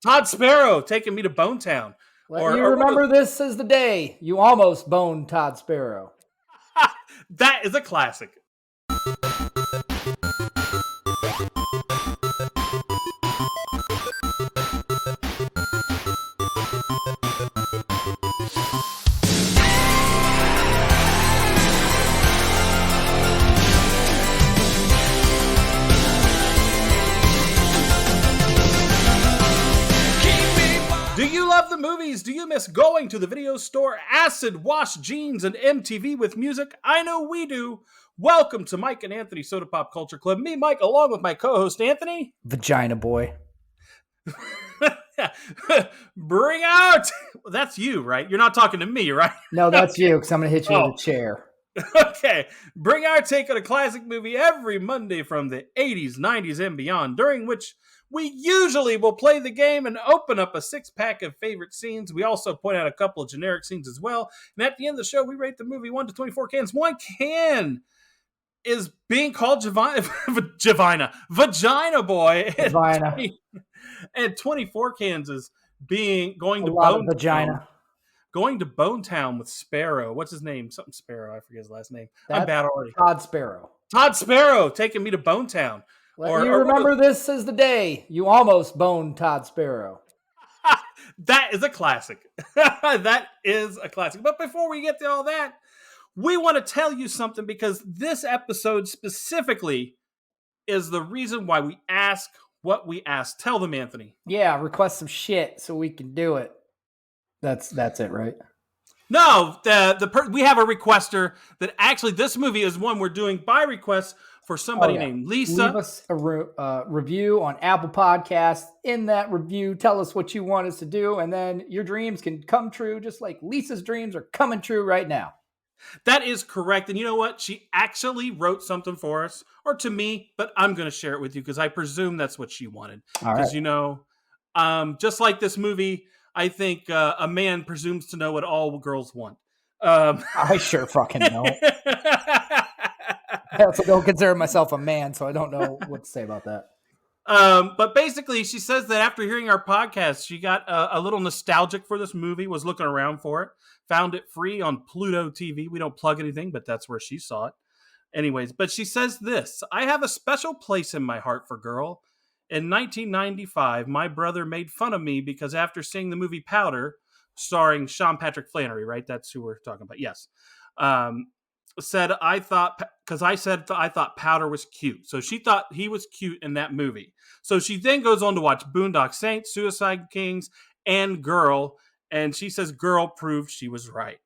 Todd Sparrow taking me to Bone Town. You remember this as the day you almost boned Todd Sparrow. That is a classic. Do you love the movies? Do you miss going to the video store, acid wash jeans, and MTV with music? I know we do. Welcome to Mike and Anthony Soda Pop Culture Club. Me, Mike, along with my co-host, Anthony. Vagina boy. Bring out... That's you, right? You're not talking to me, right? No, that's you, because I'm going to hit you with a chair. Okay. Bring our take on a classic movie every Monday from the 80s, 90s, and beyond, during which we usually will play the game and open up a 6-pack of favorite scenes. We also point out a couple of generic scenes as well. And at the end of the show, we rate the movie 1 to 24 cans. 1 can is being called Vagina Boy. Vagina. And 24 cans is going to Bone Town with Sparrow. What's his name? Something Sparrow. I forget his last name. I'm bad already. Todd Sparrow. Todd Sparrow taking me to Bone Town. Remember this as the day you almost boned Todd Sparrow. That is a classic. That is a classic. But before we get to all that, we want to tell you something, because this episode specifically is the reason why we ask what we ask. Tell them, Anthony. Yeah, request some shit so we can do it. That's it, right? No, we have a requester that actually this movie is one we're doing by request for somebody named Lisa. Leave us a review on Apple Podcasts. In that review, tell us what you want us to do, and then your dreams can come true, just like Lisa's dreams are coming true right now. That is correct. And you know what? She actually wrote something for us, or to me, but I'm going to share it with you because I presume that's what she wanted. Because, just like this movie, I think a man presumes to know what all girls want. I sure fucking know. I also don't consider myself a man, so I don't know what to say about that. But basically, she says that after hearing our podcast, she got a little nostalgic for this movie, was looking around for it, found it free on Pluto TV. We don't plug anything, but that's where she saw it. Anyways, but she says this: I have a special place in my heart for Girl. In 1995, my brother made fun of me because after seeing the movie Powder, starring Sean Patrick Flannery, right? That's who we're talking about. Yes. Said I thought Powder was cute. So she thought he was cute in that movie. So she then goes on to watch Boondock Saints, Suicide Kings, and Girl. And she says Girl proved she was right.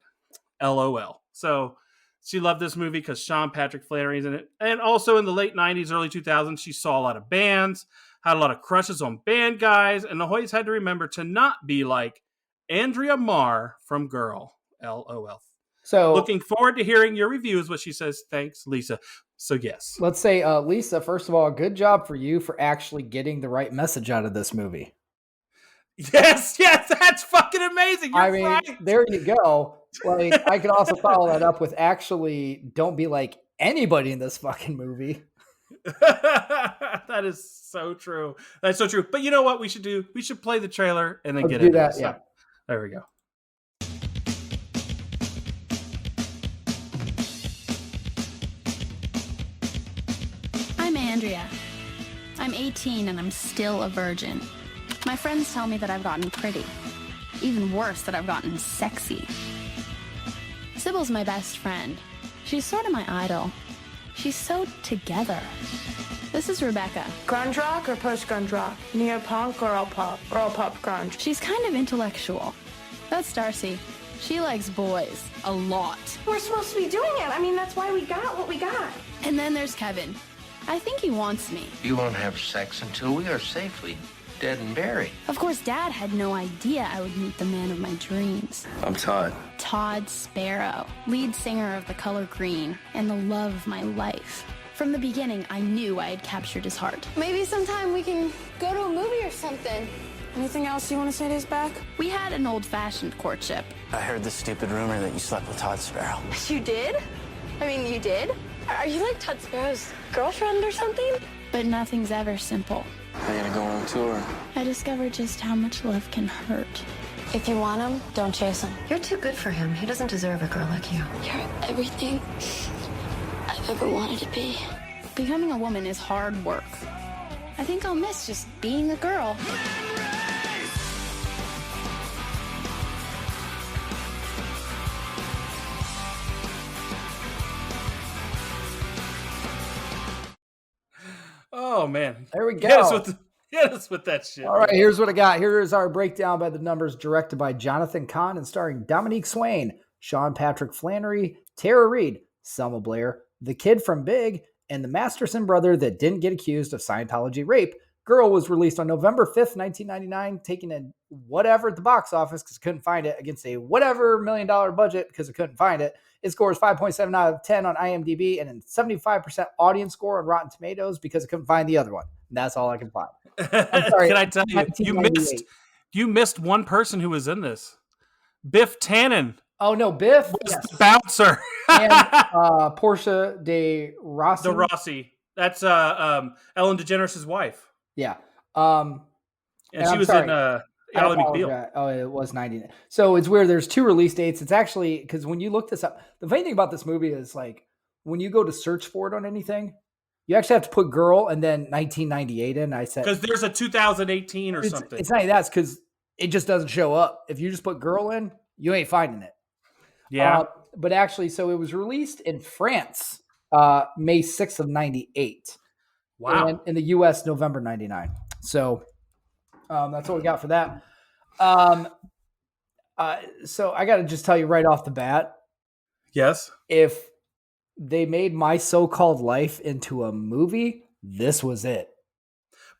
LOL. So she loved this movie because Sean Patrick Flannery's in it. And also in the late 90s, early 2000s, she saw a lot of bands, had a lot of crushes on band guys, and always had to remember to not be like Andrea Marr from Girl. LOL. So looking forward to hearing your review is what she says. Thanks, Lisa. So yes. Let's say, Lisa, first of all, good job for you for actually getting the right message out of this movie. Yes, that's fucking amazing. You're right. There you go. Like, I could also follow that up with actually don't be like anybody in this fucking movie. That is so true. That's so true. But you know what we should do? We should play the trailer and then get into that. Yeah. There we go. I'm Andrea. I'm 18 and I'm still a virgin. My friends tell me that I've gotten pretty. Even worse, that I've gotten sexy. Sybil's my best friend. She's sort of my idol. She's so together. This is Rebecca. Grunge rock or post-grunge rock? Neo-punk or all pop grunge? She's kind of intellectual. That's Darcy. She likes boys. A lot. We're supposed to be doing it. I mean, that's why we got what we got. And then there's Kevin. I think he wants me. You won't have sex until we are safely dead and buried. Of course, Dad had no idea I would meet the man of my dreams. I'm Todd. Todd Sparrow, lead singer of The Color Green and the love of my life. From the beginning, I knew I had captured his heart. Maybe sometime we can go to a movie or something. Anything else you want to say to us back? We had an old-fashioned courtship. I heard the stupid rumor that you slept with Todd Sparrow. You did? I mean, you did? Are you like Todd Sparrow's girlfriend or something? But nothing's ever simple. I gotta go on. on tour. I discovered just how much love can hurt. If you want him, don't chase him. You're too good for him. He doesn't deserve a girl like you. You're everything I've ever wanted to be. Becoming a woman is hard work. I think I'll miss just being a girl. Oh man, There we go. Hit us with that shit. All right, here's what I got. Here's our breakdown by the numbers, directed by Jonathan Kahn and starring Dominique Swain, Sean Patrick Flannery, Tara Reid, Selma Blair, the kid from Big, and the Masterson brother that didn't get accused of Scientology rape. Girl was released on November 5th, 1999, taking a whatever at the box office because I couldn't find it against a whatever $1 million budget because I couldn't find it. It scores 5.7 out of 10 on IMDb and a 75% audience score on Rotten Tomatoes because I couldn't find the other one. And that's all I can find. I'm sorry, Can I tell you, you missed one person who was in this. Biff Tannen Oh no, Biff was the bouncer. and Portia de Rossi. De Rossi. That's Ellen DeGeneres' wife. Yeah. And she was sorry. in I Ally apologize. McBeal. Oh, it was 90. So it's weird. There's two release dates. It's actually, because when you look this up, the funny thing about this movie is like when you go to search for it on anything, you actually have to put girl and then 1998 in. I said, Because there's a 2018 or something. It's not that's because it just doesn't show up. If you just put girl in, you ain't finding it. Yeah. But actually, so it was released in France, May 6th of 98. Wow. And in the US, November 99. So that's what we got for that. So I got to just tell you right off the bat, Yes. if they made My So-Called Life into a movie, this was it.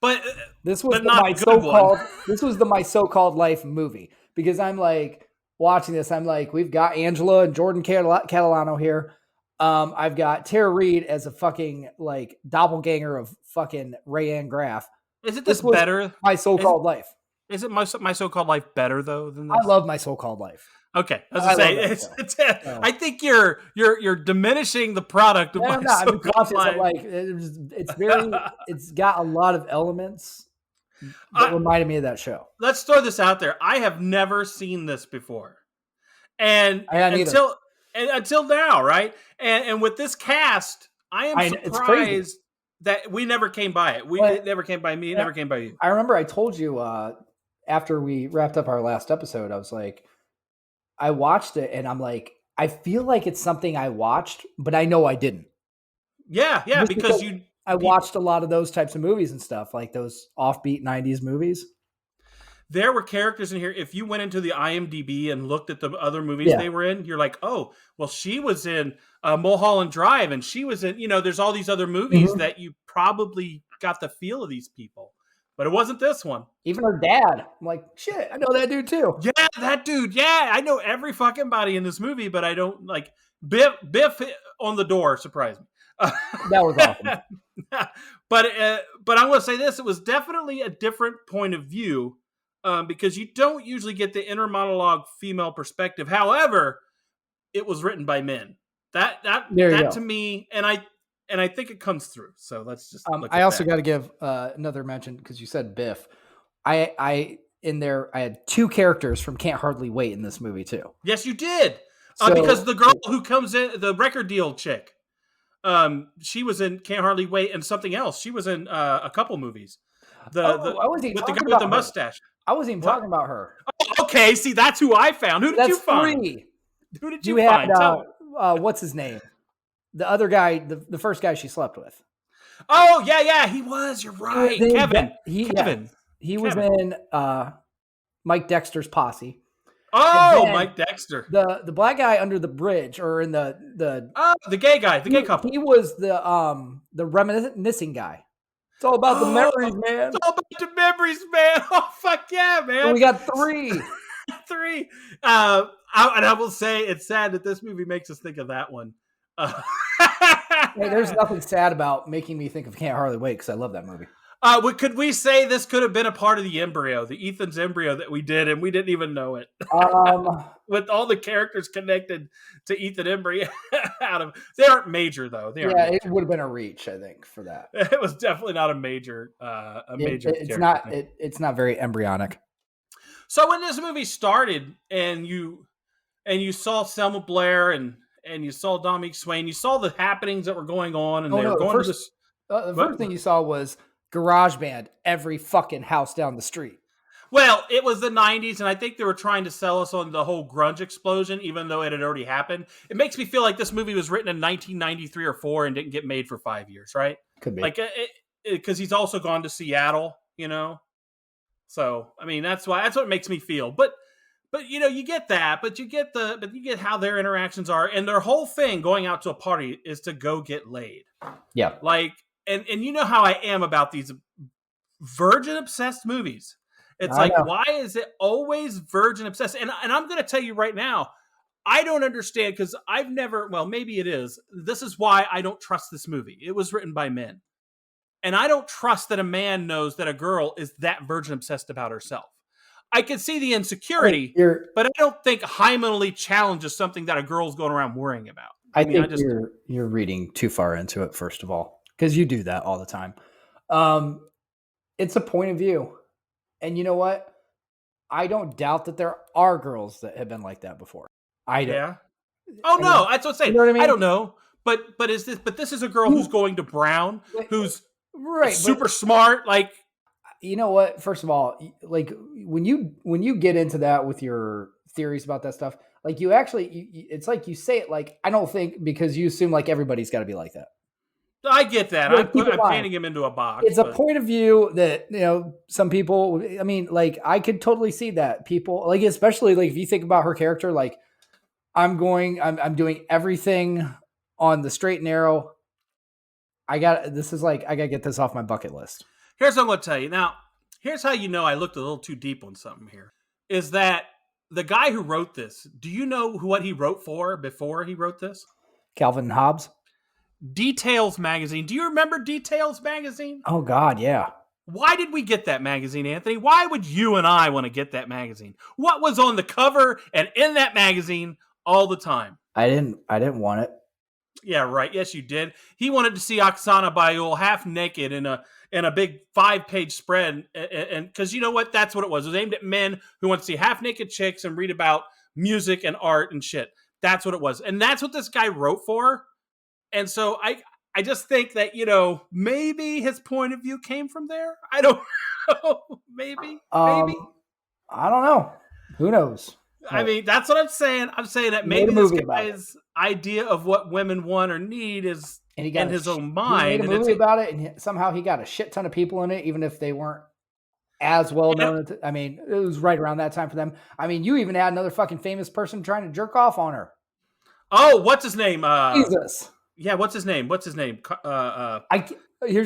But This was But not a good one. This was the My So-Called Life movie because I'm like watching this. I'm like, we've got Angela and Jordan Catalano here. I've got Tara Reid as a fucking like doppelganger of fucking Rayanne Graff. is it This this was better? My So-Called Life. Is it my so-called life better though than this? I love My So-Called Life. Okay, I was I gonna say love that it's, show. it's, I think you're diminishing the product of No, my no, I've been so-called watching life. it, like it's very, it's got a lot of elements that reminded me of that show. Let's throw this out there. I have never seen this before, and I hadn't either. until now, right? And with this cast, I am It's crazy. surprised that we never came by it. But- It never came by me. It never came by you. I remember I told you after we wrapped up our last episode, I was like, I watched it and I'm like, I feel like it's something I watched, but I know I didn't. Yeah, Just because I watched a lot of those types of movies and stuff, like those offbeat 90s movies. there were characters in here. If you went into the IMDb and looked at the other movies Yeah. they were in, you're like, oh, well, she was in Mulholland Drive, and she was in, there's all these other movies Mhm. that you probably got the feel of these people, but it wasn't this one. Even her dad. I'm like, shit, I know that dude too. Yeah, that dude. Yeah, I know every fucking body in this movie, but I don't like Biff on the door surprised me. That was awesome. but I want to say this: it was definitely a different point of view because you don't usually get the inner monologue female perspective. However, it was written by men. That There you go. to me, and I think it comes through. So let's just. Look I at also that. got to give another mention because you said Biff. I had two characters from Can't Hardly Wait in this movie too. Yes, you did. So- Because the girl who comes in, the record deal chick, she was in Can't Hardly Wait and something else. She was in a couple movies. I wasn't even with the talking guy with about the her. mustache. I wasn't even What? talking about her. Oh, okay, see, that's who I found. Who did That's you find? three. Who did You you had find? Tell me. what's his name? The other guy, the first guy she slept with. Oh, yeah, he was. You're right. He was in Kevin. Kevin. He was Kevin. in Mike Dexter's Posse. Oh, and then Mike Dexter. The black guy under the bridge or in the Oh, the gay guy, the gay couple. He was the reminiscing guy. It's all about the memories, man. It's all about the memories, man. Oh, fuck yeah, man. And we got three. Three. And I will say it's sad that this movie makes us think of that one. Hey, there's nothing sad about making me think of Can't Hardly Wait because I love that movie. Could we say this could have been a part of the embryo, the Ethan's embryo that we did, and we didn't even know it? With all the characters connected to Ethan embryo, they aren't major though. It would have been a reach, I think, for that. It was definitely not a major. It's not. It's not very embryonic. So when this movie started, and you saw Selma Blair and you saw Dominique Swain, you saw the happenings that were going on, and they were going to this. The first thing you saw was garage band every fucking house down the street. Well, it was the 90s, and I think they were trying to sell us on the whole grunge explosion, even though it had already happened. It makes me feel like this movie was written in 1993 or 4 and didn't get made for 5 years, right? Could be. Like, because he's also gone to Seattle, you know? So, I mean, that's what makes me feel. But you know, you get that, but you get how their interactions are, and their whole thing going out to a party is to go get laid. Yeah. Like, and you know how I am about these virgin obsessed movies. It's like, why is it always virgin obsessed? And I'm going to tell you right now, I don't understand, because I've never, well, maybe it is. This is why I don't trust this movie. It was written by men. And I don't trust that a man knows that a girl is that virgin obsessed about herself. I can see the insecurity, but I don't think hymenally challenges something that a girl's going around worrying about. I think you're reading too far into it, first of all, because you do that all the time. It's a point of view. And you know what? I don't doubt that there are girls that have been like that before. I don't. Yeah. Oh no, that's what I'm saying. You know what I mean? I don't know. But this is a girl who's going to Brown, who's super smart. Like, you know what? First of all, like when you get into that with your theories about that stuff, like you actually, it's like you say it like, I don't think, because you assume like everybody's got to be like that. I get that. I'm painting him into a box. It's a point of view that, you know, some people, I mean, like I could totally see that people like, especially like if you think about her character, like I'm doing everything on the straight and narrow. I got to get this off my bucket list. Here's what I'm going to tell you. Now, here's how you know I looked a little too deep on something here. Is that the guy who wrote this, do you know what he wrote for before he wrote this? Calvin and Hobbes. Details magazine. Do you remember Details magazine? Oh, God, yeah. Why did we get that magazine, Anthony? Why would you and I want to get that magazine? What was on the cover and in that magazine all the time? I didn't want it. Yeah, right. Yes, you did. He wanted to see Oksana Bayul half naked in a big 5-page spread, and because you know what, that's what it was. It was aimed at men who want to see half naked chicks and read about music and art and shit. That's what it was, and that's what this guy wrote for. And so I just think that, you know, maybe his point of view came from there. I don't know. Maybe. I don't know. Who knows? I mean, that's what I'm saying. I'm saying that maybe this guy's idea of what women want or need is in his own mind. He made a movie about it, and somehow he got a shit ton of people in it, even if they weren't as well known. I mean, it was right around that time for them. I mean, you even had another fucking famous person trying to jerk off on her. Oh, what's his name? Jesus. Yeah, what's his name? Here's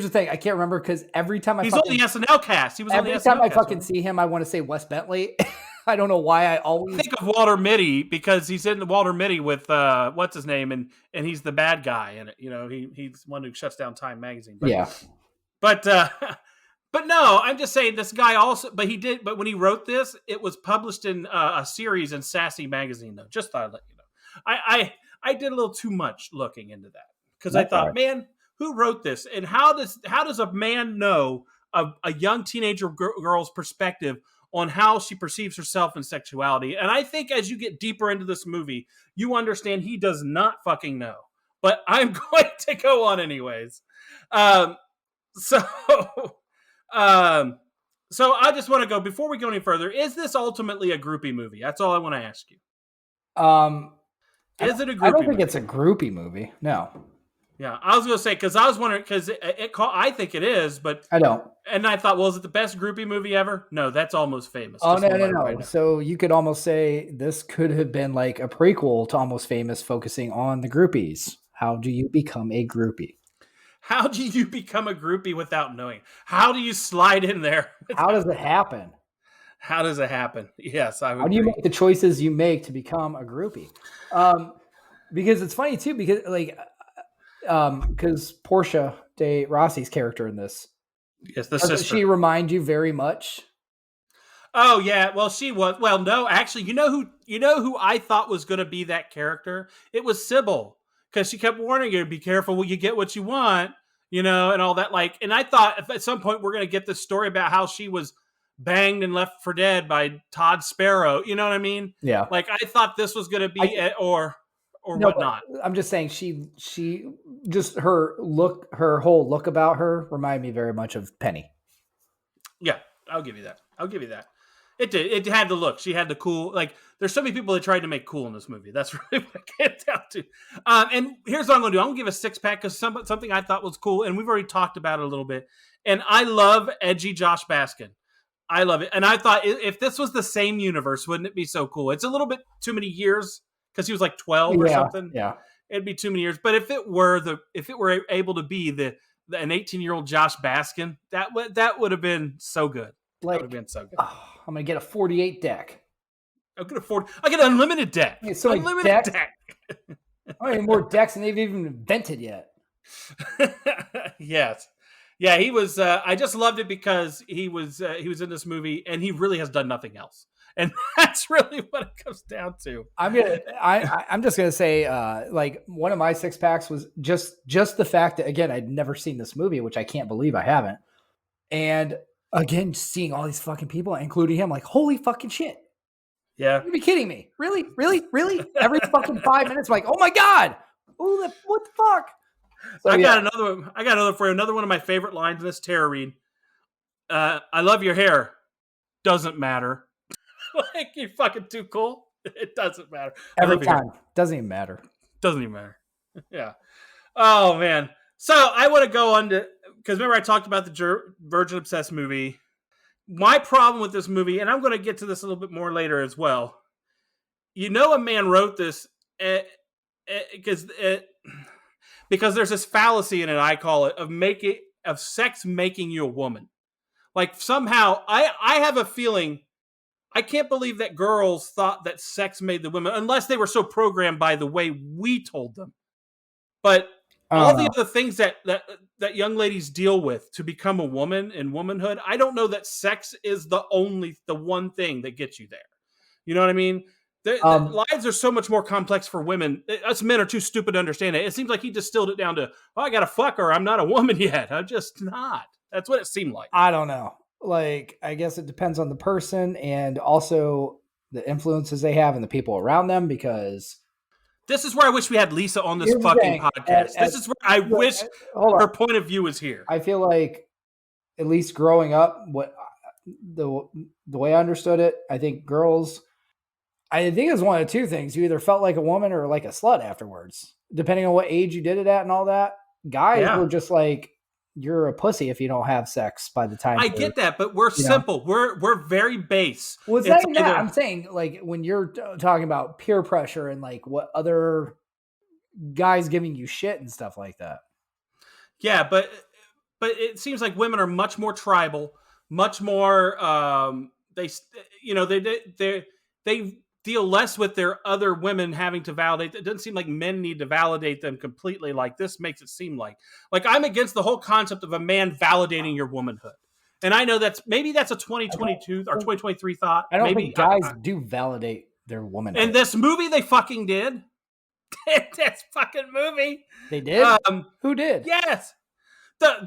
the thing. I can't remember because every time he's on the SNL cast. He was on the SNL cast. Every time I fucking see him, I want to say Wes Bentley. I don't know why I always think of Walter Mitty because he's in the Walter Mitty with what's his name, and he's the bad guy in it. You know, he's one who shuts down Time magazine. But, yeah. But no, I'm just saying this guy also. But when he wrote this, it was published in a series in Sassy magazine. Though, just thought I'd let you know. I did a little too much looking into that because I thought, man, who wrote this, and how does a man know a young teenager girl's perspective on how she perceives herself and sexuality? And I think as you get deeper into this movie, you understand he does not fucking know. But I'm going to go on anyways. So I just want to go, before we go any further, is this ultimately a groupie movie? That's all I want to ask you. Is it a groupie movie? I don't think it's a groupie movie. No. Yeah, I was going to say, because I was wondering, because I think it is, but I don't. And I thought, well, is it the best groupie movie ever? No, that's Almost Famous. Oh, no. So you could almost say this could have been like a prequel to Almost Famous, focusing on the groupies. How do you become a groupie? How do you become a groupie without knowing? How do you slide in there? How does it happen? How does it happen? Yes, I would. How do you make the choices you make to become a groupie? Because it's funny too, because Portia de Rossi's character in this, Yes, the Doesn't sister. she remind you very much? Oh yeah, well she was. Well, no, actually, you know who I thought was going to be that character? It was Sybil, because she kept warning you, "Be careful, when you get what you want," and all that. Like, and I thought at some point we're going to get this story about how she was banged and left for dead by Todd Sparrow. You know what I mean? Yeah. Like, I thought this was going to be it, or No, whatnot. I'm just saying she just her whole look about her reminded me very much of Penny. Yeah, I'll give you that. It did. It had the look. She had the cool. Like, there's so many people that tried to make cool in this movie. That's really what it gets down to. And here's what I'm going to do. I'm going to give a 6-pack because something I thought was cool, and we've already talked about it a little bit. And I love edgy Josh Baskin. I love it. And I thought if this was the same universe, wouldn't it be so cool? It's a little bit too many years because he was like 12 or something. Yeah, it'd be too many years. But if it were able to be an 18-year-old Josh Baskin, that would have been so good. Like, that would have been so good. Oh, I'm gonna get a 48 deck. I get an unlimited deck. So unlimited deck. I mean, more decks than they've even invented yet. Yes. Yeah, he was. I just loved it because he was in this movie, and he really has done nothing else, and that's really what it comes down to. I'm just gonna say, like, one of my 6-packs was just the fact that, again, I'd never seen this movie, which I can't believe I haven't, and again, seeing all these fucking people, including him, like, holy fucking shit. Yeah. You'd be kidding me. Really? Every fucking 5 minutes, I'm like, oh my God. What the fuck? So, I got another one for you. Another one of my favorite lines in this, Tara Reid. I love your hair. Doesn't matter. Like, you're fucking too cool. It doesn't matter. Every time. Doesn't even matter. Doesn't even matter. Yeah. Oh, man. So I want to go on to, because remember I talked about the Virgin Obsessed movie. My problem with this movie, and I'm going to get to this a little bit more later as well. A man wrote this because there's this fallacy in it, I call it, of sex making you a woman. Like, somehow, I have a feeling, I can't believe that girls thought that sex made the women, unless they were so programmed by the way we told them. But all the other things that young ladies deal with to become a woman in womanhood, I don't know that sex is the one thing that gets you there. You know what I mean? The lives are so much more complex for women. Us men are too stupid to understand it. It seems like he distilled it down to, I got to fuck her. I'm not a woman yet. I'm just not. That's what it seemed like. I don't know. Like, I guess it depends on the person and also the influences they have and the people around them, because this is where I wish we had Lisa on this fucking podcast. This is where I wish her point of view was here. I feel like, at least growing up, the way I understood it, I think it was one of two things. You either felt like a woman or like a slut afterwards, depending on what age you did it at and all that. Guys were just like, you're a pussy if you don't have sex by the time. I get that, but we're simple. We're very base. Well, it's not even that. I'm saying, like, when you're talking about peer pressure and like what other guys giving you shit and stuff like that. Yeah, but it seems like women are much more tribal, much more. They deal less with their other women having to validate. It doesn't seem like men need to validate them completely. Like this makes it seem like I'm against the whole concept of a man validating your womanhood. And I know maybe that's a 2022 or 2023 thought. I don't think guys do validate their womanhood. In this movie, they fucking did. This fucking movie. They did? Who did? Yes.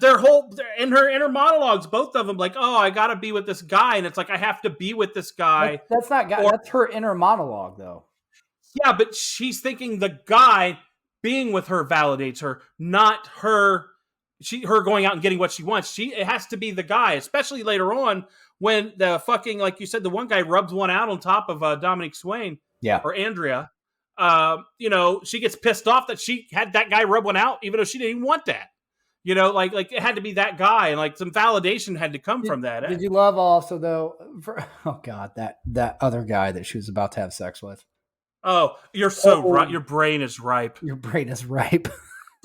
Their whole in her monologues, both of them, like, oh, I gotta be with this guy, and it's like I have to be with this guy. That's not guy. That's her inner monologue, though. Yeah, but she's thinking the guy being with her validates her, not her. Her going out and getting what she wants. It has to be the guy, especially later on when the fucking, like you said, the one guy rubs one out on top of Dominique Swain, or Andrea. She gets pissed off that she had that guy rub one out, even though she didn't even want that. Like it had to be that guy, and like some validation had to come from that. Did you love also though? That other guy that she was about to have sex with? Oh, you're so right. Your brain is ripe. Your brain is ripe.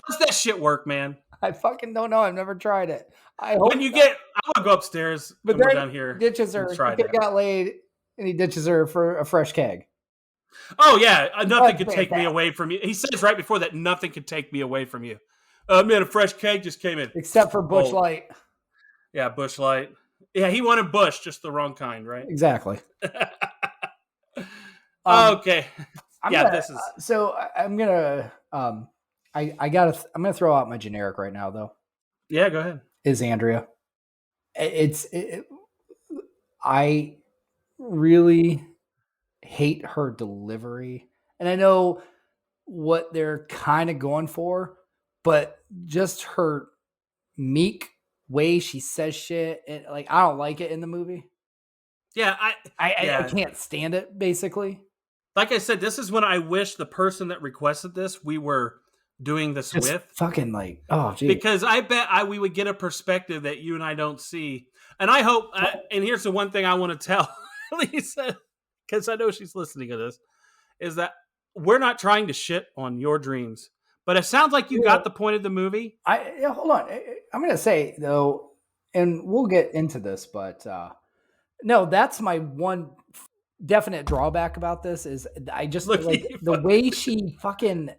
Does that shit work, man? I fucking don't know. I've never tried it. I want to go upstairs, but then we're down here. Ditches her. He got laid, and he ditches her for a fresh keg. Oh yeah, nothing could take me away from you. He says right before that, nothing could take me away from you. Man, a fresh keg just came in. Except for Bush Light. Yeah, Bush Light. Yeah, he wanted Bush, just the wrong kind, right? Exactly. Okay. I'm Yeah, gonna, this is. I'm gonna I'm gonna throw out my generic right now though. Yeah, go ahead. Is Andrea. I really hate her delivery. And I know what they're kind of going for, but just her meek way she says shit, and like I don't like it in the movie. Yeah, I can't stand it, basically. like I said, this is when I wish the person that requested this we were doing this Just with, fucking like, oh, geez. because I bet we would get a perspective that you and I don't see. And I hope. And here's the one thing I want to tell Lisa, because I know she's listening to this, is that we're not trying to shit on your dreams, but it sounds like you got the point of the movie. Hold on. I'm gonna say though, and we'll get into this, but no, that's my one definite drawback about this is I just Look, like the way she fucking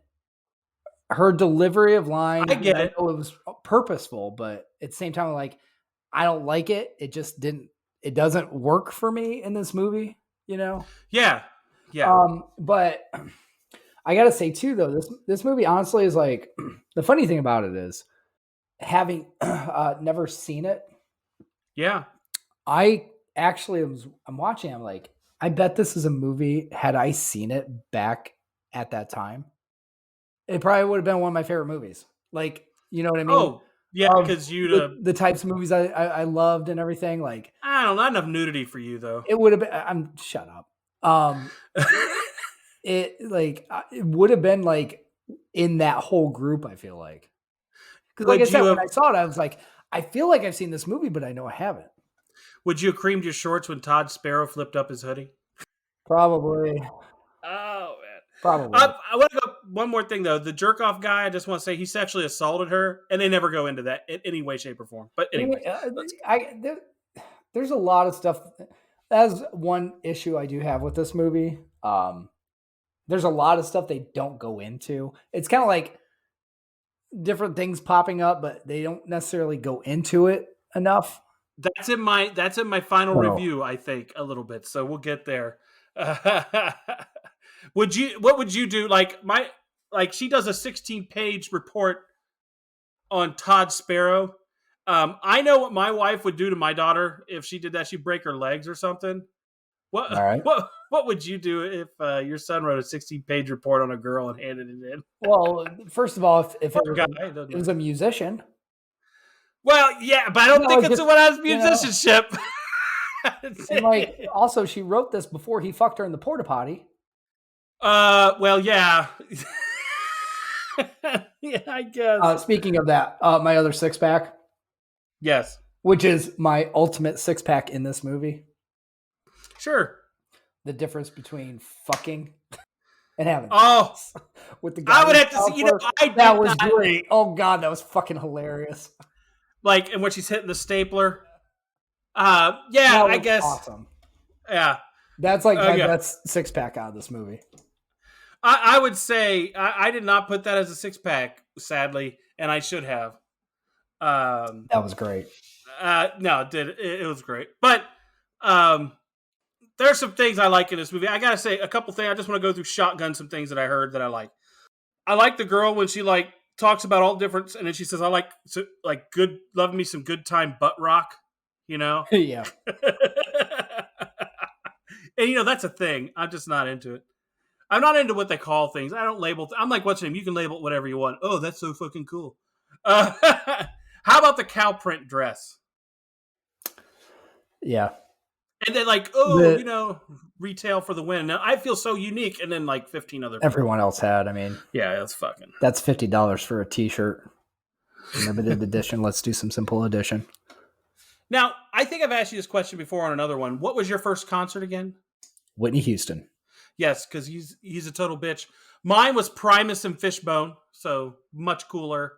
her delivery of line. I get it. I know it was purposeful, but at the same time, like I don't like it. It just didn't. It doesn't work for me in this movie. You know. Yeah. Yeah. But I gotta say too, though, this movie honestly is like the funny thing about it is having never seen it. Yeah. I actually I'm watching. I'm like, I bet this is a movie. Had I seen it back at that time, it probably would have been one of my favorite movies. Like, you know what I mean? Oh, yeah, because the types of movies I loved and everything. Like, I don't know, not enough nudity for you though. it would have been. Shut up. It would have been like in that whole group. I feel like, because like I said, when I saw it, I was like, I feel like I've seen this movie, but I know I haven't. Would you have creamed your shorts when Todd Sparrow flipped up his hoodie? Probably. Oh man, probably. I want to go one more thing though. The jerk off guy, I just want to say he sexually assaulted her, and they never go into that in any way, shape, or form. But anyway, there's a lot of stuff. That's one issue I do have with this movie. There's a lot of stuff they don't go into. It's kind of like different things popping up, but they don't necessarily go into it enough. That's in my final review, I think, a little bit. So we'll get there. What would you do? Like she does a 16-page report on Todd Sparrow. I know what my wife would do to my daughter if she did that. She'd break her legs or something. What? All right. What would you do if your son wrote a 16-page report on a girl and handed it in? Well, first of all, if it was a musician. Well, yeah, but I don't think it's what has musicianship. And like, also, she wrote this before he fucked her in the porta potty. Well, yeah. Yeah, I guess. Speaking of that, my other six pack. Yes. Which is my ultimate six pack in this movie. Sure. The difference between fucking and having with the guy. I would have to see. That was great. Oh god, that was fucking hilarious. Like, and when she's hitting the stapler. Yeah, I guess. Awesome. Yeah. That's like my best six pack out of this movie. I would say I did not put that as a six pack, sadly, and I should have. That was great. No, it was great. But there's some things I like in this movie. I gotta say a couple things. I just want to go through shotgun some things that I heard that I like. I like the girl when she like talks about all different, and then she says, "I like good, love me some good time butt rock," you know. Yeah. And that's a thing. I'm just not into it. I'm not into what they call things. I don't label. I'm like, what's your name? You can label it whatever you want. Oh, that's so fucking cool. How about the cow print dress? Yeah. And then retail for the win. Now I feel so unique, and then like 15 other people. Everyone else had. I mean, yeah, that's $50 for a t-shirt. Limited edition. Let's do some simple edition. Now, I think I've asked you this question before on another one. What was your first concert again? Whitney Houston. Yes, because he's a total bitch. Mine was Primus and Fishbone, so much cooler.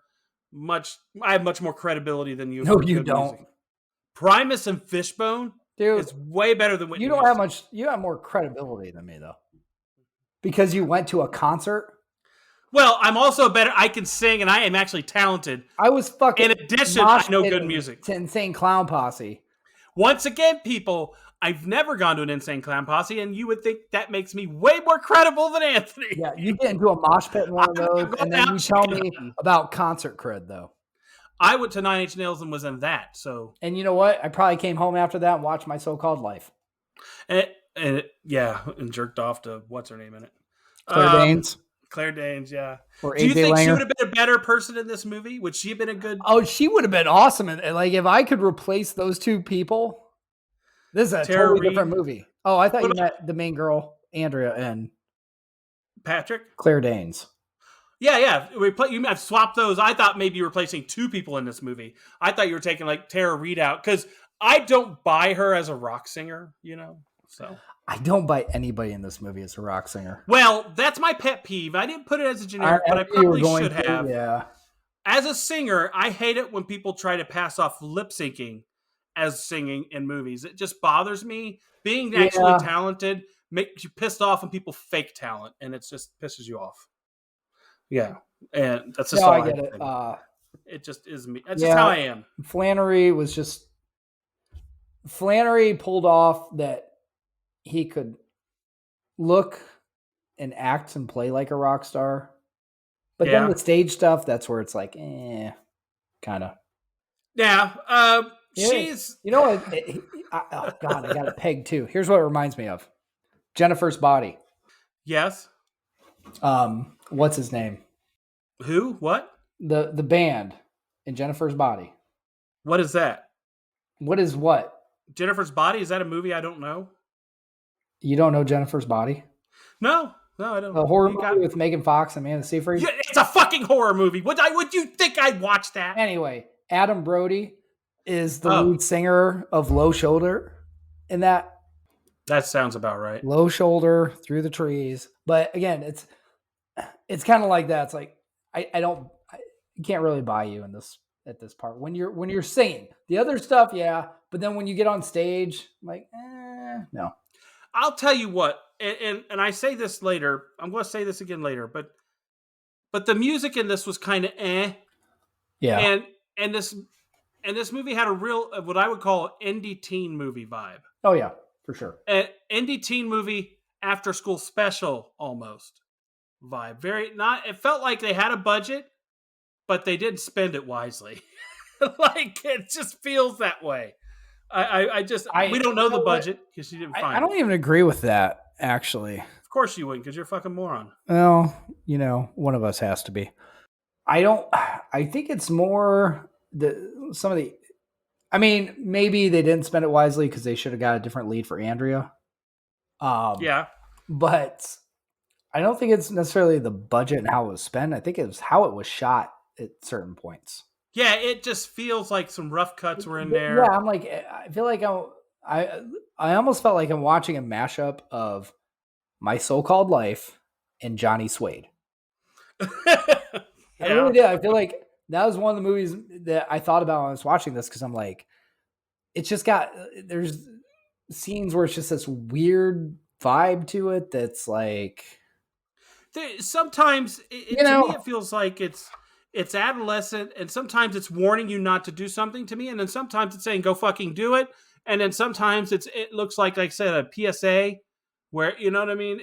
I have much more credibility than you. No, you don't. Music. Primus and Fishbone, dude, it's way better than Whitney. You don't have much. You have more credibility than me though, because you went to a concert. Well, I'm also better. I can sing, and I am actually talented. I was fucking. In addition, I know good music. To Insane Clown Posse. Once again, people, I've never gone to an Insane Clown Posse, and you would think that makes me way more credible than Anthony. Yeah, you get into a mosh pit in one of those, and then you tell me about concert cred, though. I went to 9 Inch Nails and was in that. So, and you know what? I probably came home after that and watched My So-Called Life. And jerked off to what's her name in it? Claire Danes. Claire Danes, yeah. Or Do you think Langer? She would have been a better person in this movie? Would she have been a good? Oh, she would have been awesome. And like, if I could replace those two people, this is a totally different movie. Oh, I thought you meant the main girl, Andrea, and Patrick, Claire Danes. Yeah. I've swapped those. I thought maybe you were replacing two people in this movie. I thought you were taking like Tara Reid out because I don't buy her as a rock singer. So. I don't buy anybody in this movie as a rock singer. Well, that's my pet peeve. I didn't put it as a generic, but I probably should have. Yeah. As a singer, I hate it when people try to pass off lip syncing as singing in movies. It just bothers me. Being actually talented makes you pissed off when people fake talent, and it just pisses you off. Yeah, and that's just I get it. It just is me. That's just how I am. Flannery pulled off that he could look and act and play like a rock star. But then the stage stuff, that's where it's like, kind of. Yeah. She's... You know what? Oh, God, I got a peg, too. Here's what it reminds me of. Jennifer's Body. Yes. What's his name? Who? What? The band in Jennifer's Body. What is that? What is what? Jennifer's Body? Is that a movie I don't know? You don't know Jennifer's Body? No, I don't. A horror movie with Megan Fox and Amanda Seyfried? Yeah, it's a fucking horror movie. Would you think I'd watch that? Anyway, Adam Brody is the lead singer of Low Shoulder in that. That sounds about right. Low Shoulder, Through the Trees. But again, it's kind of like that. It's like I can't really buy you in this at this part. When you're singing. The other stuff, yeah. But then when you get on stage, I'm like, no. I'll tell you what, and I say this later. I'm going to say this again later, but the music in this was kind of Yeah. And this movie had a real what I would call indie teen movie vibe. Oh yeah, for sure. An indie teen movie after school special almost vibe. It felt like they had a budget, but they didn't spend it wisely. Like it just feels that way. We don't know the budget because you didn't find it. I don't even agree with that, actually. Of course you wouldn't, because you're a fucking moron. Well, one of us has to be. I think it's more maybe they didn't spend it wisely because they should have got a different lead for Andrea. Yeah. But I don't think it's necessarily the budget and how it was spent. I think it was how it was shot at certain points. Yeah, it just feels like some rough cuts were in there. Yeah, I'm like, I feel like I almost felt like I'm watching a mashup of My So-Called Life and Johnny Suede. I really did. I feel like that was one of the movies that I thought about when I was watching this because I'm like, it's just there's scenes where it's just this weird vibe to it that's like... Sometimes, to me, it feels like it's adolescent, and sometimes it's warning you not to do something to me, and then sometimes it's saying go fucking do it, and then sometimes it looks like I said, a PSA where, you know what I mean?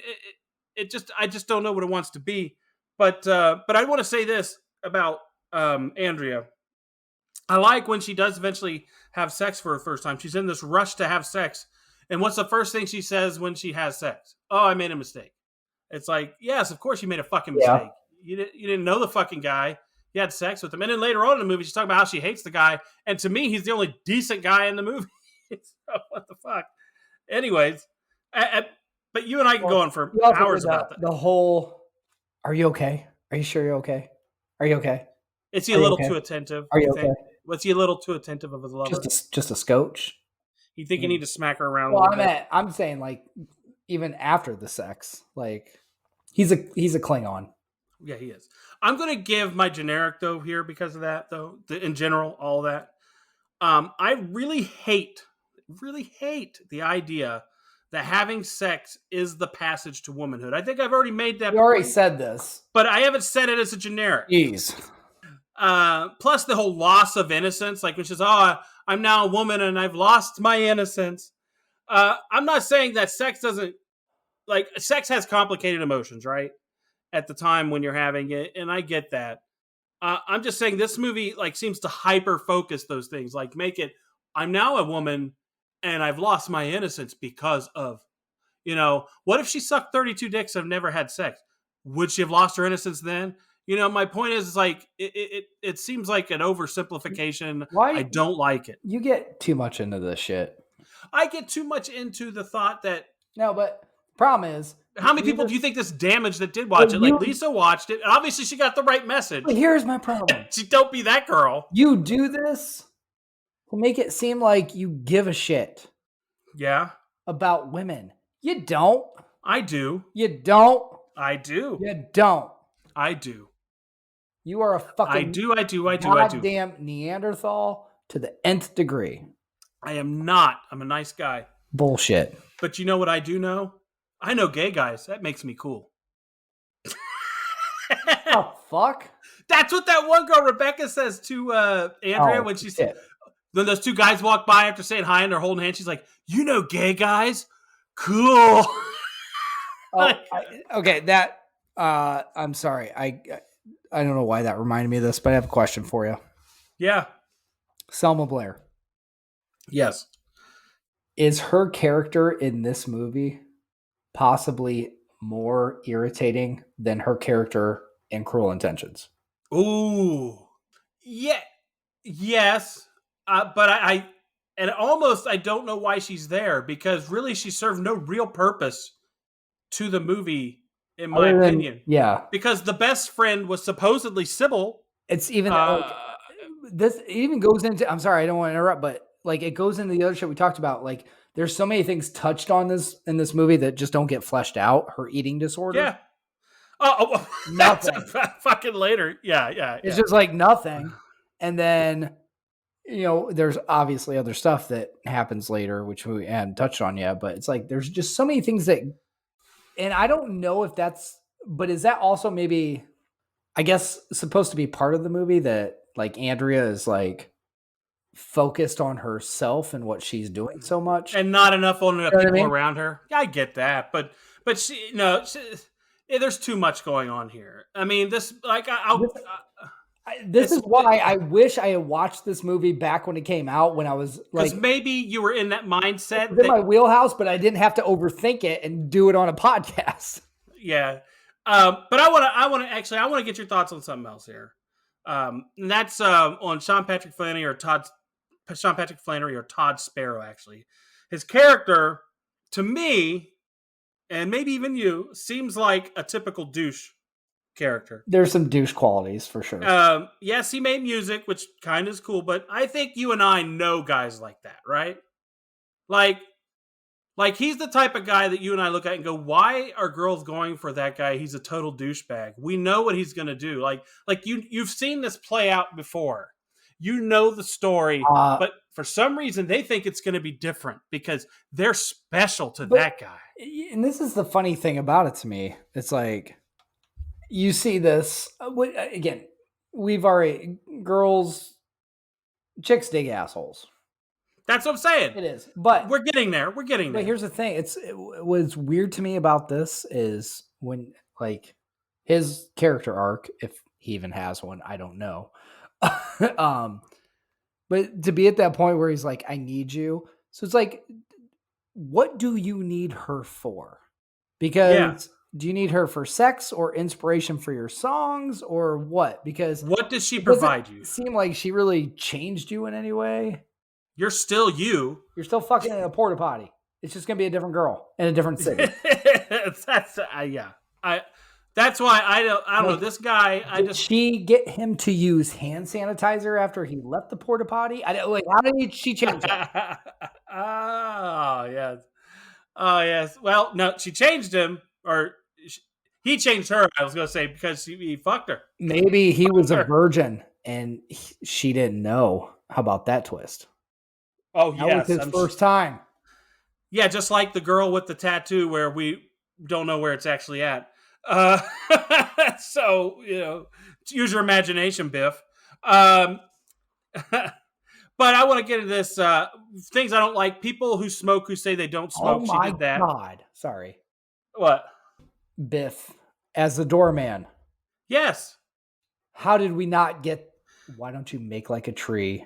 I just don't know what it wants to be. But I want to say this about Andrea. I like when she does eventually have sex for the first time. She's in this rush to have sex, and what's the first thing she says when she has sex? Oh, I made a mistake. It's like, yes, of course you made a fucking mistake. You didn't know the fucking guy. You had sex with him. And then later on in the movie, she's talking about how she hates the guy. And to me, he's the only decent guy in the movie. So, what the fuck? Anyways, but you and I can go on for hours about that. The whole, are you okay? Are you sure you're okay? Are you okay? Is he a little too attentive? Are you okay? Was he a little too attentive of his lover? Just a scotch? You think you need to smack her around a little bit? bit? I'm saying like even after the sex, like he's a Klingon. Yeah, he is. I'm going to give my generic, though, here because of that, though. In general, all that. I really hate the idea that having sex is the passage to womanhood. I think I've already made that You already point, said this. but I haven't said it as a generic. Jeez. Plus the whole loss of innocence, like which is, I'm now a woman and I've lost my innocence. I'm not saying that sex has complicated emotions, right? At the time when you're having it, and I get that. I'm just saying this movie like seems to hyper focus those things, like make it, I'm now a woman and I've lost my innocence because of, what if she sucked 32 dicks and never had sex? Would she have lost her innocence then? My point is like it seems like an oversimplification. Why? I don't like it. You get too much into this shit. I get too much into the thought that No, but problem is, how many people do you think this damaged that did watch it? Like Lisa watched it, and obviously she got the right message. But here's my problem. She don't be that girl. You do this to make it seem like you give a shit Yeah, about women. You don't. I do. You don't. I do. You don't. I do. You are a fucking I do. goddamn Neanderthal to the nth degree. I am not. I'm a nice guy. Bullshit. But you know what I do know? I know gay guys. That makes me cool. Oh, fuck? That's what that one girl Rebecca says to Andrea when she said, when those two guys walk by after saying hi and they're holding hands. She's like, gay guys? Cool. Okay, that I'm sorry. I don't know why that reminded me of this, but I have a question for you. Yeah. Selma Blair. Yes. Is her character in this movie possibly more irritating than her character in Cruel Intentions? Ooh. Yeah. Yes. But I don't know why she's there, because really she served no real purpose to the movie, in my opinion. Yeah. Because the best friend was supposedly Sybil. It's even this even goes into, I'm sorry, I don't want to interrupt, but like it goes into the other shit we talked about. Like there's so many things touched on in this movie that just don't get fleshed out. Her eating disorder. Yeah. Oh, nothing. Fucking later. Yeah. It's just like nothing. And then, there's obviously other stuff that happens later, which we hadn't touched on yet, but it's like, there's just so many things that, and I don't know if but is that also maybe, I guess, supposed to be part of the movie that like Andrea is like focused on herself and what she's doing so much, and not enough on the people around her. I get that, but there's too much going on here. I mean, this like this is why I wish I had watched this movie back when it came out, when I was like, because maybe you were in that mindset in my wheelhouse, but I didn't have to overthink it and do it on a podcast. Yeah. But I want to get your thoughts on something else here. And that's on Sean Patrick Flannery or Todd Sparrow. Actually, his character, to me, and maybe even you, seems like a typical douche character. There's some douche qualities for sure. Yes, he made music, which kind of is cool, but I think you and I know guys like that, right? Like he's the type of guy that you and I look at and go, why are girls going for that guy? He's a total douchebag. We know what he's going to do. Like you've seen this play out before. You know the story, but for some reason they think it's going to be different because they're special to that guy. And this is the funny thing about it to me. It's like, you see this again. Chicks dig assholes. That's what I'm saying. It is, but we're getting there. But here's the thing: what's weird to me about this is when like his character arc, if he even has one, I don't know. But to be at that point where he's like, "I need you," so it's like, what do you need her for? Because do you need her for sex or inspiration for your songs or what? Because what does she provide you? Seem like she really changed you in any way? You're still you. You're still fucking in a porta potty. It's just gonna be a different girl in a different city. That's why I don't know this guy. Did she get him to use hand sanitizer after he left the porta potty? How did she change it? Oh yes. Well, no, she changed him, or he changed her. I was gonna say because he fucked her. Maybe he was a virgin and she didn't know. How about that twist? Oh that yes, was his first time. Yeah, just like the girl with the tattoo where we don't know where it's actually at. Uh, so, use your imagination, Biff. Um, but I want to get into this things I don't like. People who smoke who say they don't Oh smoke. She my did that. God. Sorry. What? Biff as the doorman. Yes. How did we not get? Why don't you make like a tree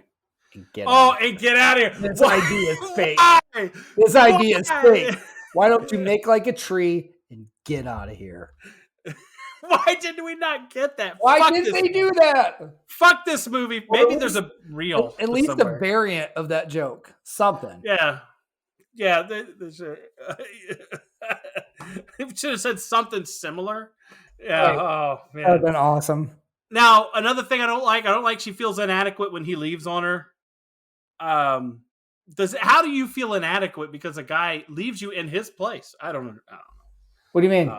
and get Oh, out? and get out of here. This Why? idea is fake. Why? This idea is Why? fake. Why don't you make like a tree and get out of here? Why did we not get that? Why Fuck did this, they do that? Fuck this movie. Or Maybe at there's a reel. At least somewhere. a variant of that joke. Something. Yeah. Yeah. There's a, it should have said something similar. Yeah. Right. Oh, That would have man. been awesome. Now, another thing I don't like she feels inadequate when he leaves on her. How do you feel inadequate because a guy leaves you in his place? I don't know. What do you mean?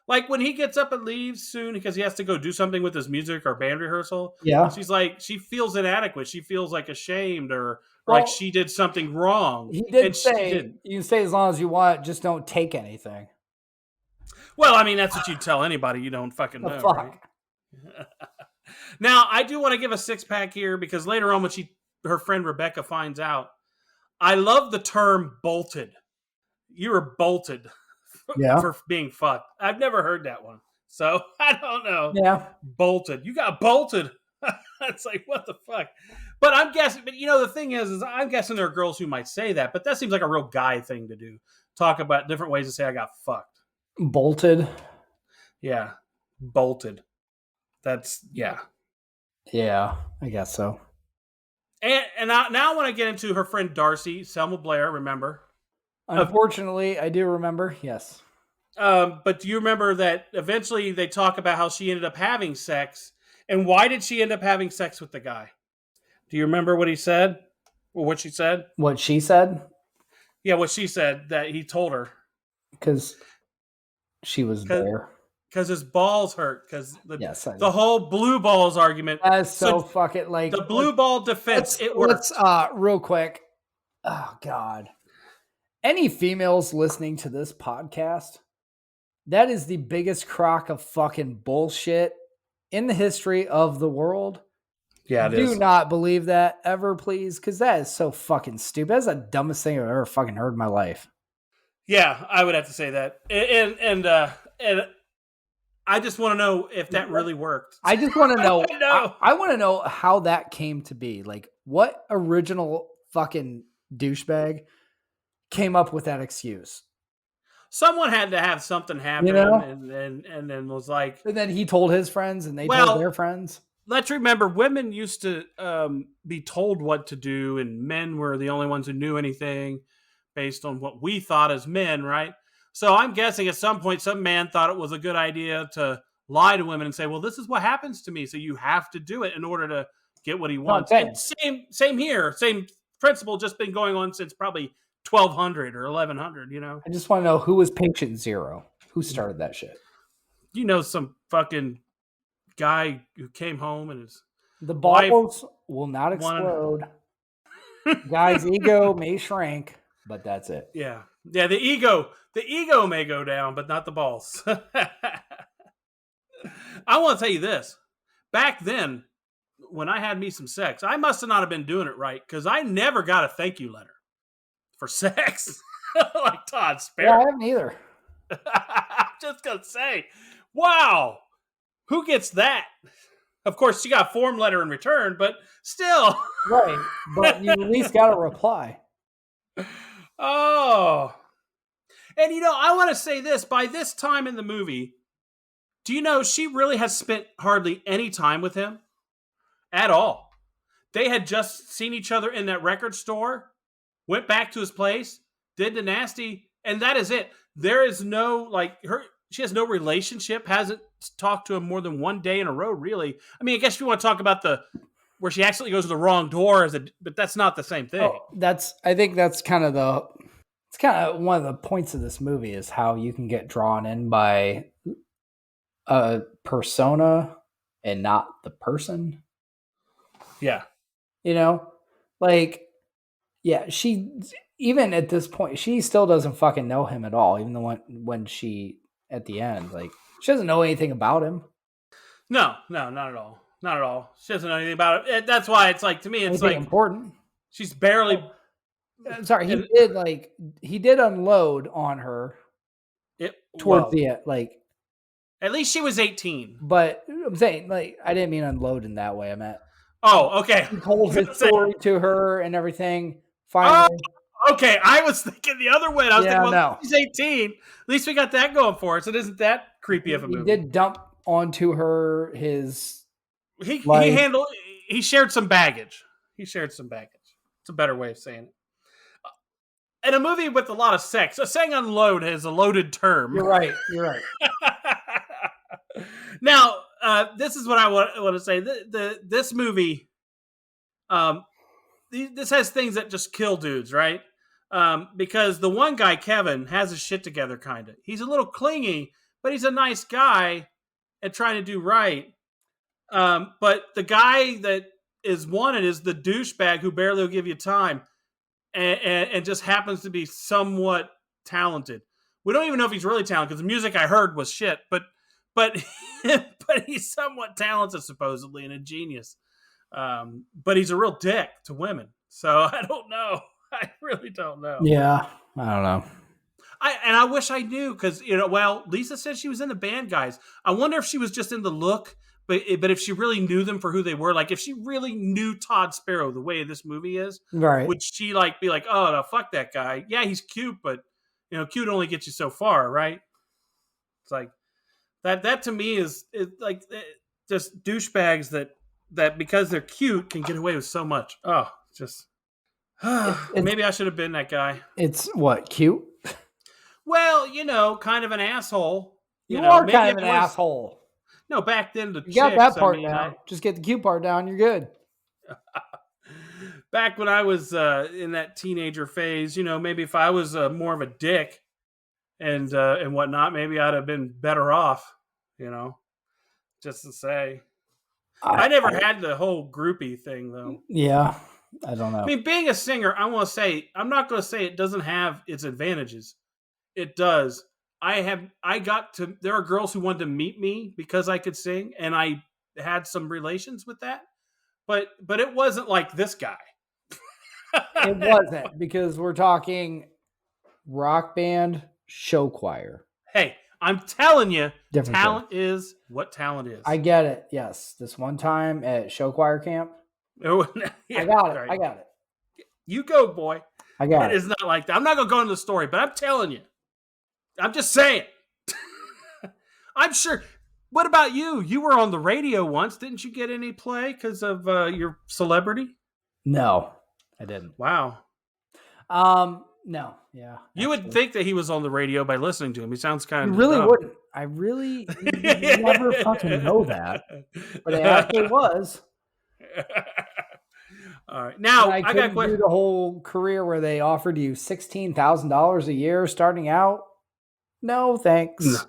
Like when he gets up and leaves soon because he has to go do something with his music or band rehearsal. Yeah. She's like, she feels inadequate. She feels like ashamed or Well, like she did something wrong. He did And she say, didn't. you can stay as long as you want, just don't take anything. Well, I mean, that's what you tell anybody you don't fucking The know. fuck? Right? Now, I do want to give a 6-pack here because later on when her friend Rebecca finds out, I love the term bolted. You were bolted for being fucked. I've never heard that one. So, I don't know. Yeah. Bolted. You got bolted. It's like, what the fuck? But I'm guessing, the thing is I'm guessing there are girls who might say that, but that seems like a real guy thing to do. Talk about different ways to say I got fucked. Bolted. Yeah. Bolted. That's, yeah. Yeah, I guess so. And now I want to get into her friend Darcy, Selma Blair, remember? Unfortunately, I do remember, yes. But do you remember that eventually they talk about how she ended up having sex? And why did she end up having sex with the guy? Do you remember what he said? Or what she said? What she said? Yeah, what she said that he told her. Because she was there. Because his balls hurt. Because the whole blue balls argument. That's so fucking like the blue ball defense. It works. Let's real quick. Oh God. Any females listening to this podcast? That is the biggest crock of fucking bullshit in the history of the world. Yeah, it Do is. not believe that ever, please, because that is so fucking stupid. That's the dumbest thing I've ever fucking heard in my life. Yeah, I would have to say that. And I just want to know if that really worked. I just want to know. No. I want to know how that came to be. Like, what original fucking douchebag came up with that excuse? Someone had to have something happen, and then was like, and then he told his friends, and they told their friends. Let's remember, women used to be told what to do, and men were the only ones who knew anything based on what we thought as men, right? So I'm guessing at some point, some man thought it was a good idea to lie to women and say, well, this is what happens to me, so you have to do it in order to get what he wants. And same here, same principle, just been going on since probably 1200 or 1100, I just want to know who was patient zero. Who started that shit? Some fucking guy who came home and the balls will not explode. Guy's ego may shrink, but that's it. Yeah. The ego may go down, but not the balls. I want to tell you this. Back then, when I had me some sex, I must have not have been doing it right because I never got a thank you letter for sex. Like Todd Sparrow. Yeah, I haven't either. I'm just going to say, wow, who gets that? Of course, she got a form letter in return, but still. Right, but you at least got a reply. Oh. And, I want to say this. By this time in the movie, do you know she really has spent hardly any time with him at all? They had just seen each other in that record store, went back to his place, did the nasty, and that is it. There is no, she has no relationship, hasn't talked to him more than one day in a row, really. I mean, I guess if you want to talk about where she accidentally goes to the wrong door, but that's not the same thing. I think that's kind of one of the points of this movie is how you can get drawn in by a persona and not the person. Yeah. Yeah, even at this point, she still doesn't fucking know him at all. Even though when she at the end, like she doesn't know anything about him. No, not at all. Not at all. She doesn't know anything about it. That's why it's like, to me, it's Anything like important. she's barely. I'm sorry, and he did unload on her towards well, the end, like. at least she was 18. But I'm saying, like, I didn't mean unload in that way. I meant Oh, okay. he told his story to her and everything. Finally, okay. I was thinking the other way. I was Yeah, thinking, well, no. she's 18. At least we got that going for us. It isn't that creepy of a he movie. did dump onto her his. He life. handled. He shared some baggage. It's a better way of saying it. In a movie with a lot of sex, saying unload is a loaded term. You're right. Now, this is what I want to say. This movie, this has things that just kill dudes, right? Because the one guy, Kevin, has his shit together, kind of. He's a little clingy, but he's a nice guy and trying to do right. But the guy that is wanted is the douchebag who barely will give you time and just happens to be somewhat talented. We don't even know if he's really talented because the music I heard was shit, but but he's somewhat talented supposedly and a genius. But he's a real dick to women. So I don't know. I really don't know. Yeah, I don't know. I wish I knew because Lisa said she was in the band guys. I wonder if she was just in the look, but if she really knew them for who they were, like if she really knew Todd Sparrow the way this movie is, Right? would she like be like, oh no, fuck that guy? Yeah, he's cute, but cute only gets you so far, right? It's like that to me is like just douchebags that because they're cute can get away with so much. Oh, just maybe I should have been that guy. It's what, cute? Well, kind of an asshole. You are kind of an asshole. No, back then the You got chicks, that part down. Just get the cute part down. You're good. Back when I was in that teenager phase, maybe if I was more of a dick and whatnot, maybe I'd have been better off. Just to say, I never had the whole groupie thing though. Yeah, I don't know. I mean, being a singer, I'm not going to say it doesn't have its advantages. It does. There are girls who wanted to meet me because I could sing, and I had some relations with that. But it wasn't like this guy. It wasn't, because we're talking rock band, show choir. Hey, I'm telling you, Different talent is what talent is. I get it. Yes, this one time at show choir camp, Yeah, I got it. right. I got it. You go, boy. I got it. It's not like that. I'm not going to go into the story, but I'm telling you. I'm just saying. I'm sure. What about you? You were on the radio once. Didn't you get any play because of your celebrity? No, I didn't. Wow. No. Yeah. You would think that he was on the radio by listening to him. He sounds kind You of really dumb. wouldn't. I really you never fucking know that. But it actually was. All right. Now, I got couldn't do the whole career where they offered you $16,000 a year starting out. No, thanks.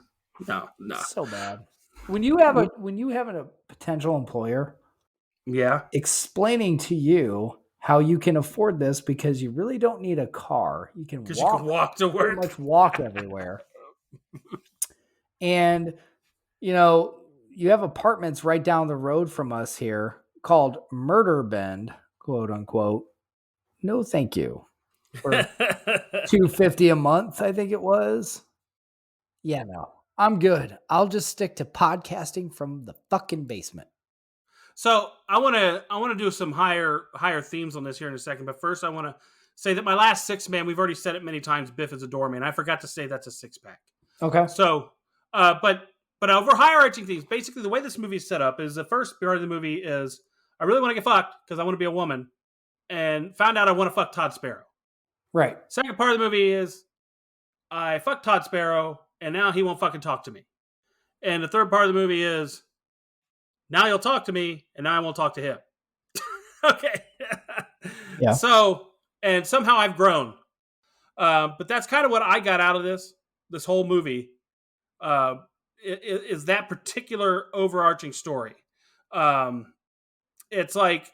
No. So bad. When you have a potential employer, Yeah. explaining to you how you can afford this because you really don't need a car. You can Because you can walk to pretty work. much walk everywhere. And you have apartments right down the road from us here called Murder Bend, quote unquote. No, thank you. For $250 a month, I think it was. Yeah, no. I'm good. I'll just stick to podcasting from the fucking basement. So I want to do some higher themes on this here in a second. But first, I want to say that my last six man, we've already said it many times. Biff is a doorman. I forgot to say that's a 6-pack. Okay. So, but over higher-arching themes, basically the way this movie is set up is the first part of the movie is I really want to get fucked because I want to be a woman, and found out I want to fuck Todd Sparrow. Right. Second part of the movie is I fucked Todd Sparrow, and now he won't fucking talk to me. And the third part of the movie is now he'll talk to me, and now I won't talk to him. Okay. Yeah. So, and somehow I've grown. But that's kind of what I got out of this whole movie. Is that particular overarching story. It's like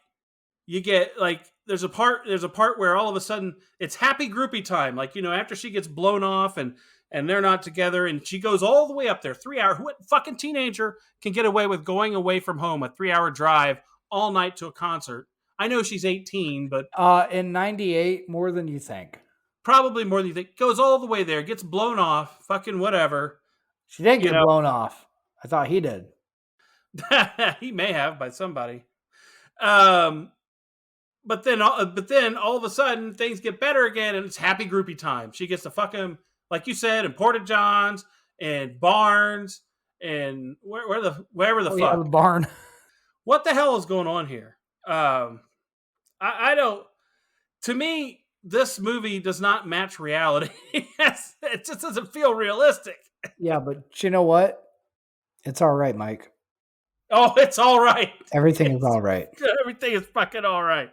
you get like there's a part where all of a sudden it's happy groupie time. Like, after she gets blown off and they're not together and she goes all the way up there, 3 hour. What fucking teenager can get away with going away from home, a 3-hour drive all night to a concert? I know she's 18, but in 98, more than you think. Probably more than you think. Goes all the way there, gets blown off, fucking whatever. She didn't get blown off. I thought he did. He may have by somebody. But then all of a sudden things get better again, and it's happy groupie time. She gets to fuck him, like you said, in Porta Johns and Barnes and wherever the fuck. Yeah, the barn. What the hell is going on here? I don't. To me, this movie does not match reality. It just doesn't feel realistic. Yeah, but you know what? It's all right, Mike. Oh, it's all right. Everything is all right. Everything is fucking all right.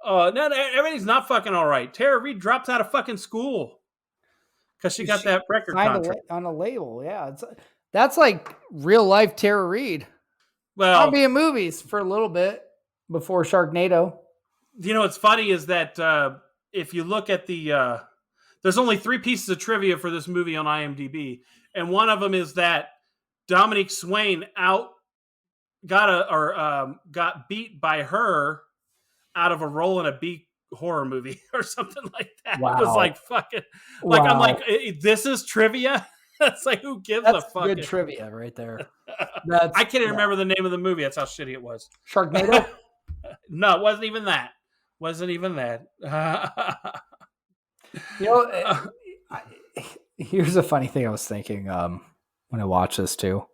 No, everything's not fucking all right. Tara Reid drops out of fucking school because she got that record contract on a label. Yeah, that's like real life Tara Reid. Well, I'll be in movies for a little bit before Sharknado. What's funny is that if you look at the, there's only 3 pieces of trivia for this movie on IMDb, and one of them is that Dominique Swain got beat by her out of a role in a B horror movie or something like that. Wow. It was like fucking like wow. I'm like, this is trivia. It's like, who gives a fuck? Good trivia right there. I can't even remember the name of the movie. That's how shitty it was. Sharknado? No, it wasn't even that. Here's a funny thing I was thinking when I watched this too.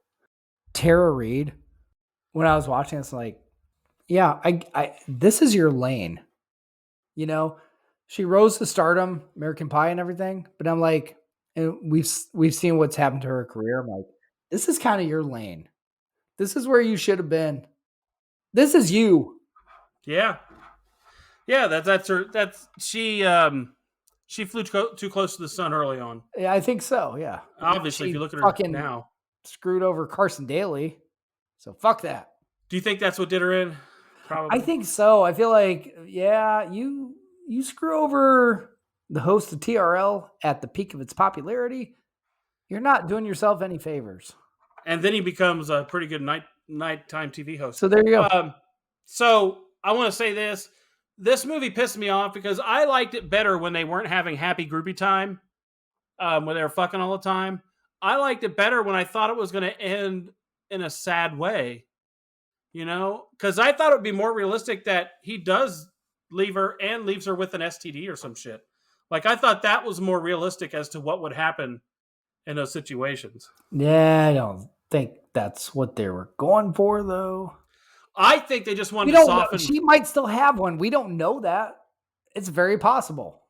Tara Reid, when I was watching this, like, yeah, I this is your lane. She rose to stardom, American Pie and everything, but I'm like, and we've seen what's happened to her career. I'm like, this is kind of your lane. This is where you should have been. This is you. Yeah. Yeah, that's her. She flew too close to the sun early on. Yeah, I think so. Yeah. Obviously, if you look at her now, screwed over Carson Daly. So fuck that. Do you think that's what did her in? Probably. I think so. I feel like, yeah, you screw over the host of TRL at the peak of its popularity. You're not doing yourself any favors. And then he becomes a pretty good nighttime TV host. So there you go. So I want to say this. This movie pissed me off because I liked it better when they weren't having happy groupie time, when they were fucking all the time. I liked it better when I thought it was going to end in a sad way, because I thought it would be more realistic that he does leave her and leaves her with an STD or some shit. Like, I thought that was more realistic as to what would happen in those situations. Yeah, I don't think that's what they were going for, though. I think they just wanted to soften. She might still have one. We don't know that. It's very possible.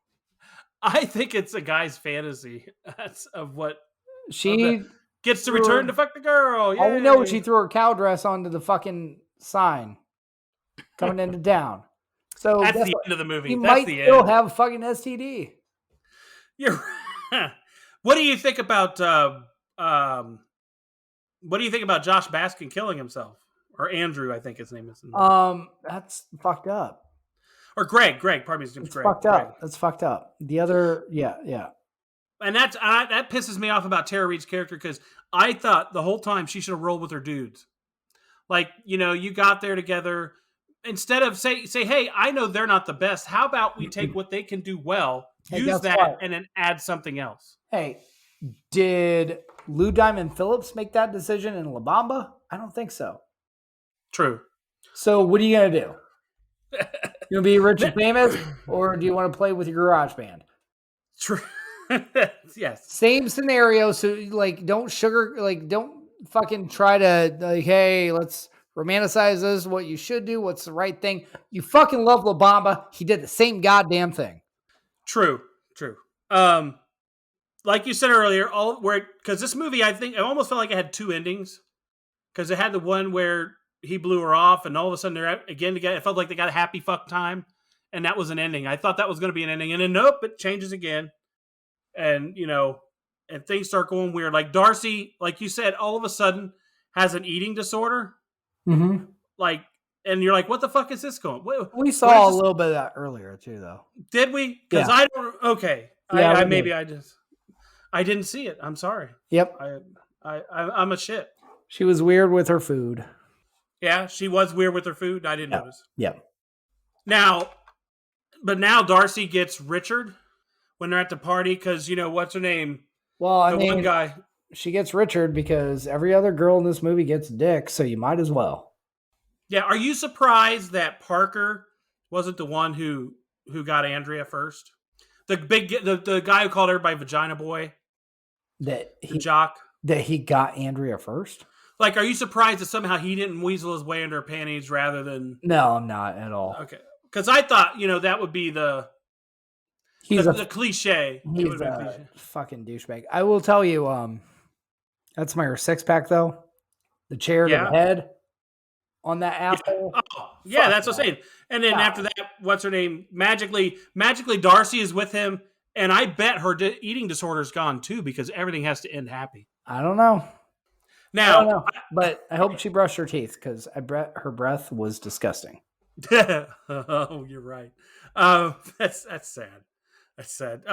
I think it's a guy's fantasy. That's of what she gets to return to fuck the girl. Yay. All we know is she threw her cow dress onto the fucking sign coming into town. So that's the end of the movie. He might still have a fucking STD. What do you think about Josh Baskin killing himself? Or Andrew, I think his name is. That's fucked up. Or Greg. Pardon me, his name's Greg. Fucked up. Greg. That's fucked up. The other, yeah. And that pisses me off about Tara Reid's character because I thought the whole time she should have rolled with her dudes. Like, you got there together. Instead of say, hey, I know they're not the best. How about we take what they can do well, use that, and then add something else? Hey, did Lou Diamond Phillips make that decision in La Bamba? I don't think so. True. So what are you going to do? You want to be rich and famous, or do you want to play with your garage band? True. Yes. Same scenario. So don't fucking try to hey, let's romanticize this. What you should do. What's the right thing? You fucking love La Bamba. He did the same goddamn thing. True. Like you said earlier, because this movie, I think, I almost felt like it had 2 endings. Because it had the one where he blew her off, and all of a sudden they're again together. It felt like they got a happy fuck time, and that was an ending. I thought that was going to be an ending, and then nope, it changes again, and and things start going weird. Like Darcy, like you said, all of a sudden has an eating disorder. Mm-hmm. Like, and you're like, what the fuck is this going? We saw a little bit of that earlier too, though. Did we? Because Yeah. I don't. Okay, Yeah, I we maybe did. I didn't see it. I'm sorry. Yep. I'm a shit. She was weird with her food. Yeah, she was weird with her food. I didn't Yeah. notice. Yep. Now Darcy gets Richard when they're at the party because what's her name? Well, I The mean, one guy. she gets Richard because every other girl in this movie gets Dick, so you might as well. Yeah, are you surprised that Parker wasn't the one who got Andrea first? The guy who called everybody Vagina Boy, That the he jock. that he got Andrea first? Like, are you surprised that somehow he didn't weasel his way into her panties rather than? No, I'm not at all. Okay, because I thought that would be the cliche. It He's would've been a cliche. fucking douchebag. I will tell you, that's my 6-pack though. The chair to Yeah. the head on that asshole. Oh, yeah, Fuck that's what I'm that. saying. And then God. after that, what's her name? Magically, Darcy is with him, and I bet her eating disorder's gone too because everything has to end happy. I don't know. Now, I don't know. But I hope she brushed her teeth because I bet her breath was disgusting. oh, you're right. That's sad. That's sad.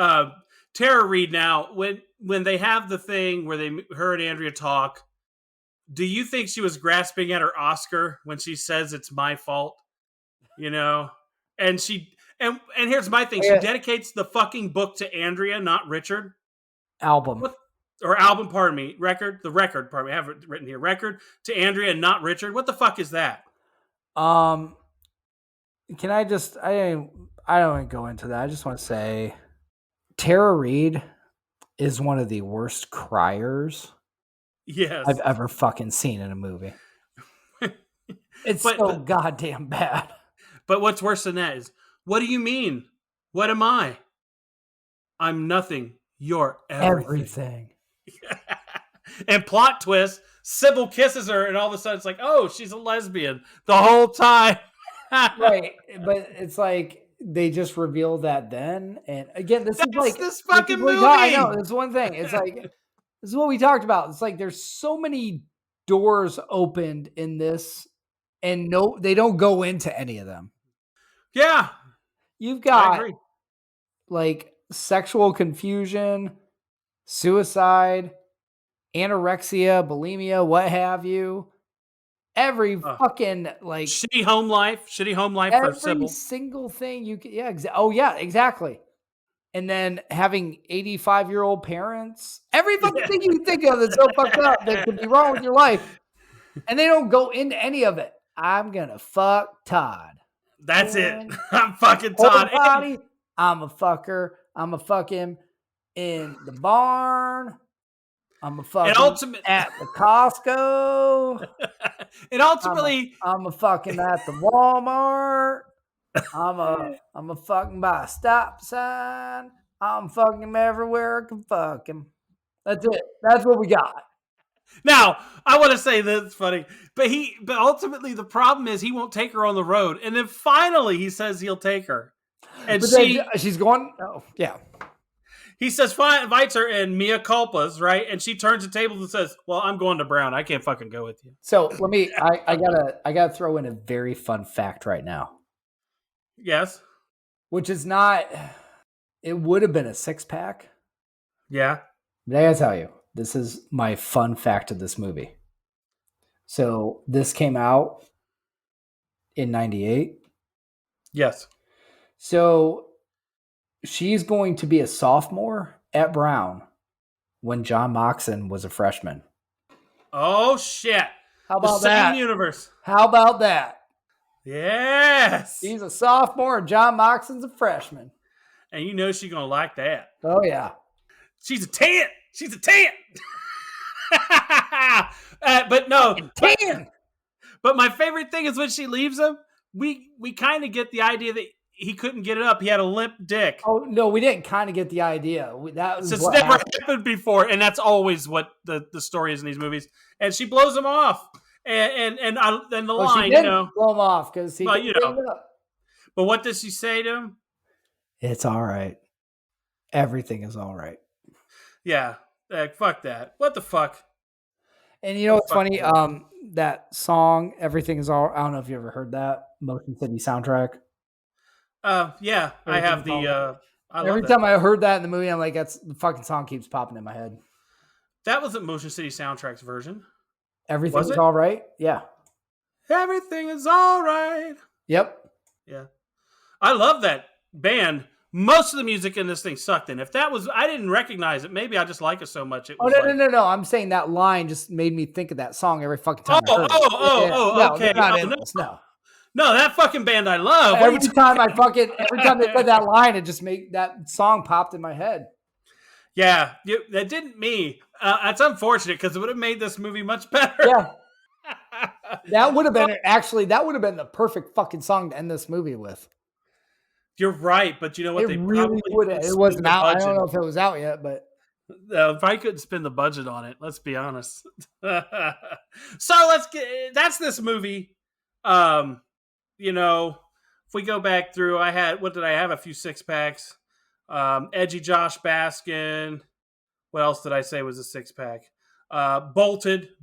Tara Reid. Now, when they have the thing where her and Andrea talk, do you think she was grasping at her Oscar when she says it's my fault? And she and here's my thing: she dedicates the fucking book to Andrea, not Richard. Album. Or album, pardon me, the record, pardon me, I have it written here, record to Andrea and not Richard. What the fuck is that? Can I just, I don't go into that. I just want to say Tara Reid is one of the worst criers Yes. I've ever fucking seen in a movie. It's so goddamn bad. But what's worse than that is, what do you mean? What am I? I'm nothing. You're everything. And plot twist, Sybil kisses her, and all of a sudden it's like, oh, she's a lesbian the whole time. Right. But it's like they just revealed that then. And again, this fucking movie. I know. That's one thing. It's like, this is what we talked about. It's like there's so many doors opened in this, and they don't go into any of them. Yeah. You've I got agree. like sexual confusion, suicide, anorexia, bulimia, what have you. Every fucking like shitty home life for Sybil. every single thing you can. Yeah, exactly. And then having 85-year-old parents, every fucking thing you can think of that's so fucked up that could be wrong with your life, and they don't go into any of it. I'm gonna fuck Todd. That's it. I'm fucking Todd. Body, I'm a fucker. I'm a fuck him in the barn. I'm a fucking at the Costco. And ultimately, I'm a fucking at the Walmart. I'm a fucking by a stop sign. I'm fucking him everywhere I can fuck him. That's it. That's what we got. Now, I want to say that's funny, but ultimately the problem is he won't take her on the road, and then finally he says he'll take her, and she's going. Oh, yeah. He says fine, invites her, and Mia culpas, right? And she turns the table and says, "Well, I'm going to Brown. I can't fucking go with you." So let me. I gotta throw in a very fun fact right now. Yes. Which is not. It would have been a 6-pack. Yeah. But I gotta tell you, this is my fun fact of this movie. So this came out in 98. Yes. So she's going to be a sophomore at Brown when John Moxon was a freshman. Oh, shit. How about the that? Same universe. How about that? Yes. She's a sophomore and John Moxon's a freshman. And you know she's going to like that. Oh, yeah. She's a 10. She's a 10. But no. 10. But my favorite thing is when she leaves him, we kind of get the idea that he couldn't get it up. He had a limp dick. Oh, no, we didn't kind of get the idea. That was It's what never happened. happened before, and that's always what the story is in these movies. And she blows him off, and the line, she didn't blow him off because he Well, couldn't get it up. But what does she say to him? It's all right. Everything is all right. Yeah, fuck that. What the fuck? And you know what's funny? That song, Everything Is All. I don't know if you ever heard that Motion City soundtrack. Yeah, I have the. I love Every that. time I heard that in the movie, I'm like, that's the fucking song keeps popping in my head. That wasn't Motion City Soundtrack's version. Everything Was is it? all right. Yeah. Everything is all right. Yep. Yeah, I love that band. Most of the music in this thing sucked. And if that was, I didn't recognize it. Maybe I just like it so much. It Oh was no! I'm saying that line just made me think of that song every fucking time. I heard it. No, okay. they're not Oh, in no. this, no. No, that fucking band I love. Every time they said that line, it just made that song popped in my head. Yeah, that didn't me. That's unfortunate because it would have made this movie much better. Yeah. That would have been the perfect fucking song to end this movie with. You're right, but you know what? It really would have. It wasn't out. I don't know if it was out yet, but if I couldn't spend the budget on it, let's be honest. So that's this movie. You know, if we go back through, what did I have? A few 6-packs. Edgy Josh Baskin. What else did I say was a 6-pack?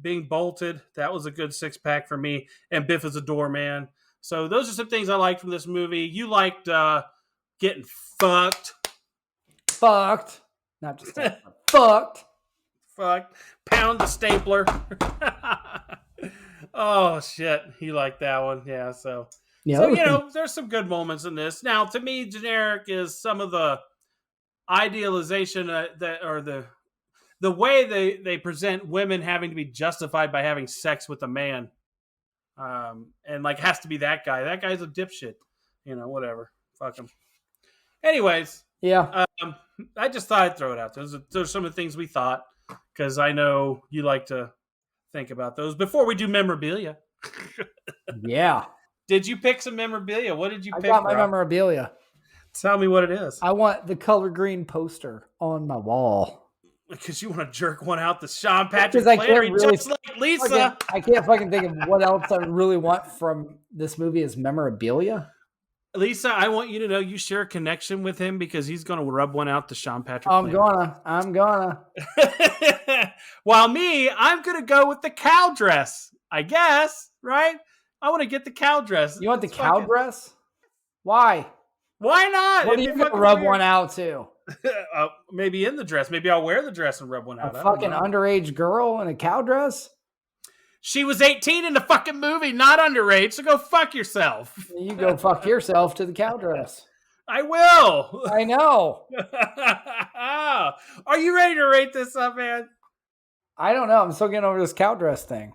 Being bolted. That was a good 6-pack for me. And Biff is a doorman. So those are some things I liked from this movie. You liked getting fucked. Not just fucked. Pound the stapler. Oh shit, he liked that one. Yeah, so you know, there's some good moments in this. Now, to me, generic is some of the idealization that or the way they present women having to be justified by having sex with a man. And like has to be that guy. That guy's a dipshit. You know, whatever. Fuck him. Anyways, yeah. I just thought I'd throw it out. Those are some of the things we thought because I know you like to think about those before we do memorabilia. Yeah. Did you pick some memorabilia? What did you pick? I got my memorabilia. Tell me what it is. I want the color green poster on my wall. Because you want to jerk one out to Sean Patrick I Flannery, can't really, just like Lisa. I can't fucking think of what else I really want from this movie as memorabilia. Lisa, I want you to know you share a connection with him because he's going to rub one out to Sean Patrick I'm Flannery. gonna. While me, I'm going to go with the cow dress, I guess, right? I want to get the cow dress. You want the cow dress? Why? Why not? What are you going to rub one out to? Maybe in the dress. Maybe I'll wear the dress and rub one out. A fucking underage girl in a cow dress? She was 18 in the fucking movie, not underage, so go fuck yourself. You go fuck yourself to the cow dress. I will. I know. Are you ready to rate this up, man? I don't know. I'm still getting over this cow dress thing.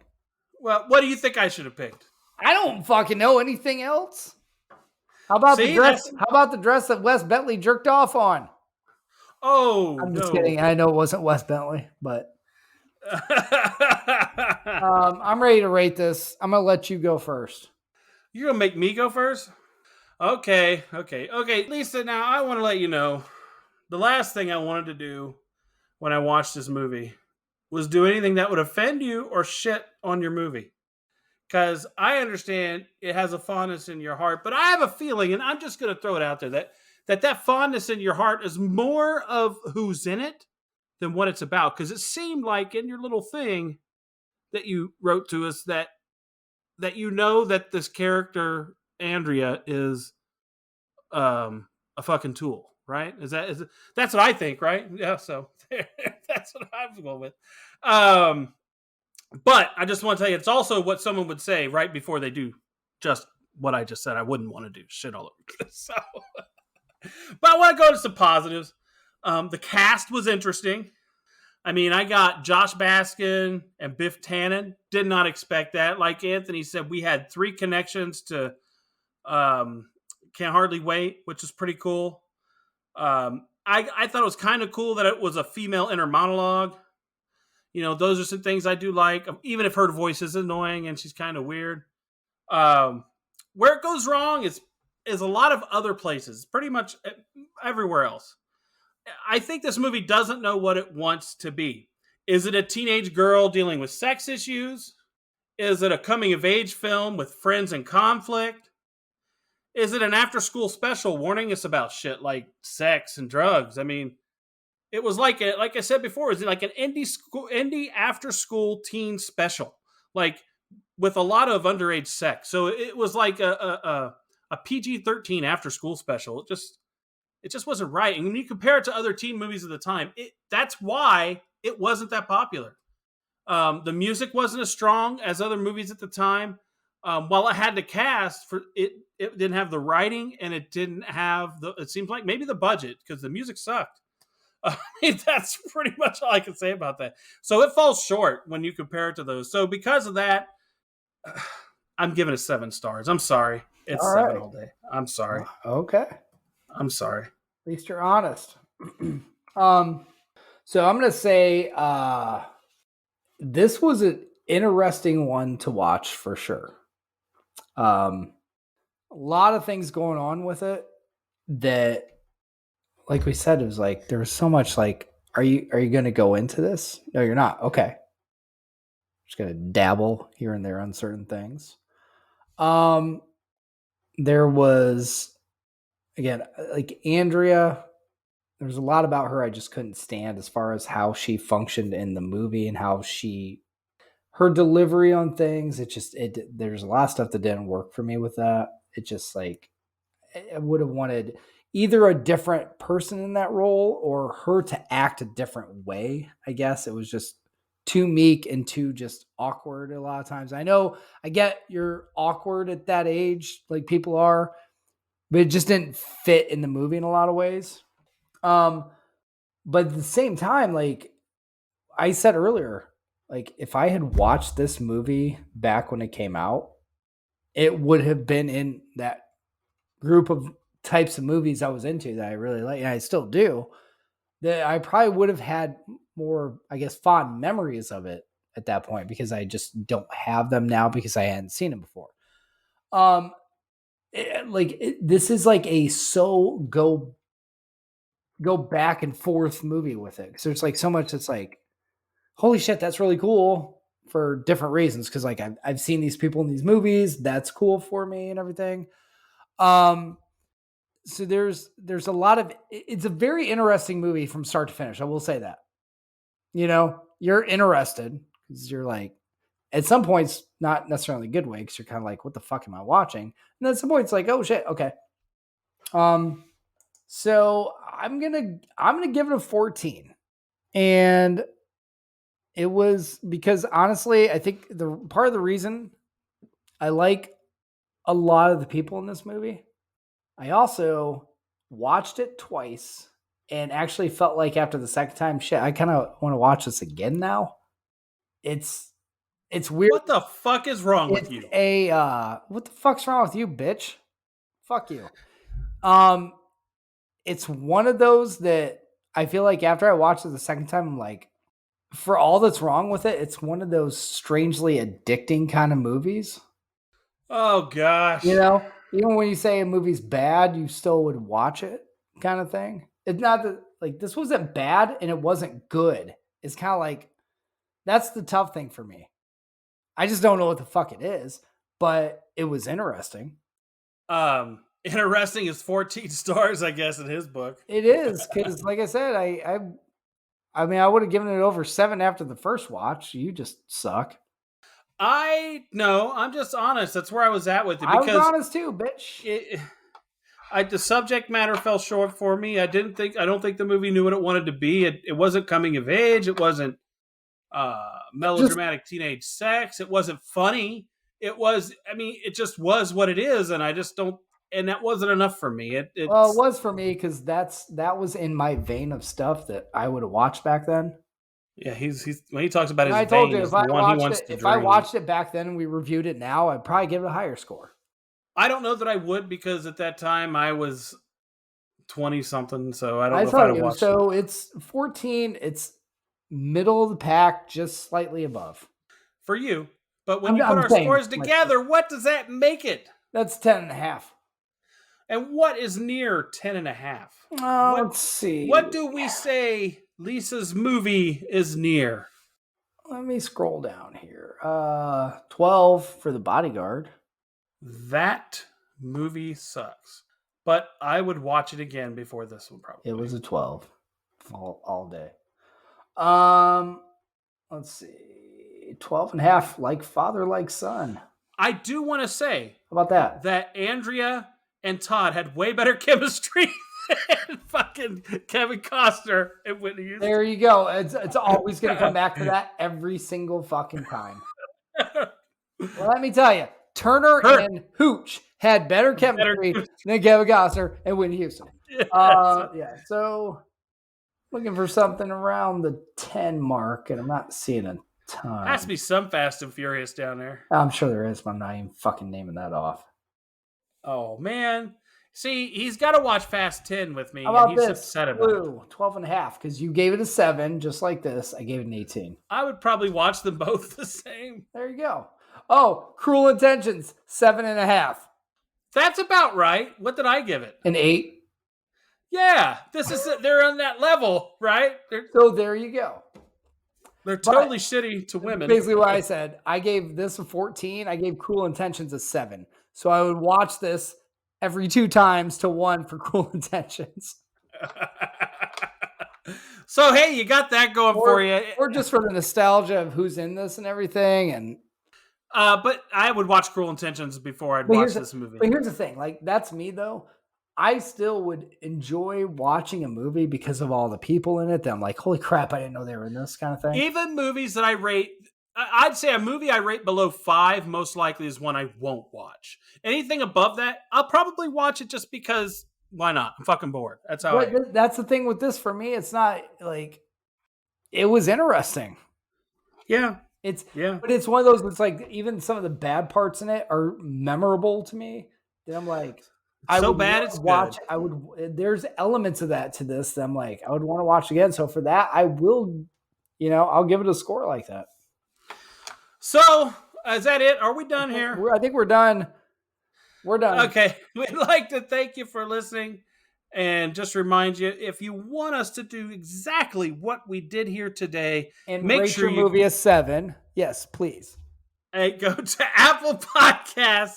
Well, what do you think I should have picked? I don't fucking know anything else. How about the dress? How about the dress that Wes Bentley jerked off on? Oh, I'm just kidding. I know it wasn't Wes Bentley, but I'm ready to rate this. I'm gonna let you go first. You're gonna make me go first? Okay. Lisa, now I want to let you know the last thing I wanted to do when I watched this movie was do anything that would offend you or shit on your movie. Because I understand it has a fondness in your heart, but I have a feeling, and I'm just going to throw it out there, that fondness in your heart is more of who's in it than what it's about. Because it seemed like in your little thing that you wrote to us that you know that this character, Andrea, is a fucking tool, right? That's what I think, right? Yeah, so that's what I'm going with. But I just want to tell you, it's also what someone would say right before they do just what I just said. I wouldn't want to do shit all over. So, but I want to go to some positives. The cast was interesting. I mean, I got Josh Baskin and Biff Tannen. Did not expect that. Like Anthony said, we had 3 connections to Can't Hardly Wait, which is pretty cool. I thought it was kind of cool that it was a female inner monologue. You know, those are some things I do like, even if her voice is annoying and she's kind of weird. Where it goes wrong is a lot of other places, pretty much everywhere else. I think this movie doesn't know what it wants to be. Is it a teenage girl dealing with sex issues? Is it a coming-of-age film with friends in conflict? Is it an after-school special warning us about shit like sex and drugs? I mean, It was like like I said before, it was like an indie after school teen special, like with a lot of underage sex. So it was like a PG-13 after school special. It just wasn't right. And when you compare it to other teen movies at the time, that's why it wasn't that popular. The music wasn't as strong as other movies at the time. While it had the cast, it didn't have the writing, and it didn't have it seems like maybe the budget, because the music sucked. That's pretty much all I can say about that. So it falls short when you compare it to those. So because of that, I'm giving it 7 stars. I'm sorry. It's All 7 right. all day. I'm sorry. Okay. I'm sorry. At least you're honest. So I'm gonna say this was an interesting one to watch for sure. A lot of things going on with it that, like we said, it was like there was so much like, are you gonna go into this? No, you're not. Okay. Just gonna dabble here and there on certain things. There was, again, like Andrea, there was a lot about her I just couldn't stand as far as how she functioned in the movie and how her delivery on things. There's a lot of stuff that didn't work for me with that. It just like, I would have wanted either a different person in that role or her to act a different way. I guess it was just too meek and too just awkward a lot of times. I know, I get you're awkward at that age, like people are, but it just didn't fit in the movie in a lot of ways. But at the same time, like I said earlier, like if I had watched this movie back when it came out, it would have been in that group of types of movies I was into that I really like, and I still do, that I probably would have had more, I guess, fond memories of it at that point, because I just don't have them now because I hadn't seen them before. This is like a go back and forth movie with it. So there's like so much that's like, holy shit, that's really cool for different reasons. Cause like I've seen these people in these movies. That's cool for me and everything. So there's a lot of, it's a very interesting movie from start to finish. I will say that, you're interested because you're like, at some points, not necessarily a good way, because you're kind of like, what the fuck am I watching? And at some point it's like, oh shit, okay. So I'm gonna give it a 14. And it was because honestly, I think the part of the reason I like a lot of the people in this movie, I also watched it twice and actually felt like after the second time, shit, I kind of want to watch this again now. It's weird. What the fuck is wrong with you? What the fuck's wrong with you, bitch? Fuck you. It's one of those that I feel like after I watched it the second time, I'm like, for all that's wrong with it, it's one of those strangely addicting kind of movies. Oh gosh. Even when you say a movie's bad, you still would watch it, kind of thing. It's not that like this wasn't bad and it wasn't good. It's kind of like, that's the tough thing for me. I just don't know what the fuck it is, but it was interesting. Interesting is 14 stars, I guess, in his book. It is, because like I said, I mean, I would have given it over 7 after the first watch. You just suck. I'm just honest. That's where I was at with it. I was honest too, bitch. The subject matter fell short for me. I don't think the movie knew what it wanted to be. It wasn't coming of age. It wasn't melodramatic teenage sex. It wasn't funny. It just was what it is, and I just don't. And that wasn't enough for me. It was for me because that was in my vein of stuff that I would have watched back then. Yeah, he's when he talks about his I told vein, you, if I watched it back then and we reviewed it now, I'd probably give it a higher score. I don't know that I would, because at that time I was 20 something, so I don't know if I'd have watched it. So it's 14. It's middle of the pack, just slightly above for you. But when you put our scores together, what does that make it? That's 10.5. And what is near 10.5? Let's see. What do we say Lisa's movie is near? Let me scroll down here. 12 for The Bodyguard. That movie sucks. But I would watch it again before this one, probably. It was a 12. all day. Let's see. 12 and a half, like father, like son. I do want to say How about that? that Andrea and Todd had way better chemistry than fucking Kevin Costner and Whitney Houston. There you go. It's always going to come back to that every single fucking time. Well, let me tell you, Turner and Hooch had better chemistry than Kevin Costner and Whitney Houston. Yeah, so looking for something around the 10 mark, and I'm not seeing a ton. Has to be some Fast and Furious down there. I'm sure there is, but I'm not even fucking naming that off. Oh, man. See, he's got to watch Fast 10 with me, How about and he's this? upset about it. Blue, 12 and a half, because you gave it a 7, just like this. I gave it an 18. I would probably watch them both the same. There you go. Oh, Cruel Intentions, 7 and a half. That's about right. What did I give it? An 8. Yeah, they're on that level, right? So there you go. They're totally shitty to women. Basically what I said. I gave this a 14. I gave Cruel Intentions a 7. So I would watch this every 2 times to 1 for Cruel Intentions. So, hey, you got that going for you. Or just for the nostalgia of who's in this and everything. And but I would watch Cruel Intentions before I'd watch this movie. But here's the thing. Like, that's me, though. I still would enjoy watching a movie because of all the people in it. That I'm like, holy crap, I didn't know they were in this kind of thing. Even movies that I rate, I'd say a movie I rate below 5 most likely is one I won't watch. Anything above that, I'll probably watch it just because, why not? I'm fucking bored. That's how That's the thing with this for me. It's not like, it was interesting. Yeah. But it's one of those, it's like, even some of the bad parts in it are memorable to me. That I'm like, it's watch. good. There's elements of that to this that I'm like, I would want to watch again. So for that, I will, I'll give it a score like that. So is that it? Are we done here? I think we're done. We're done. Okay. We'd like to thank you for listening. And just remind you, if you want us to do exactly what we did here today, and make rate sure your movie a 7. Yes, please. Hey, go to Apple Podcasts,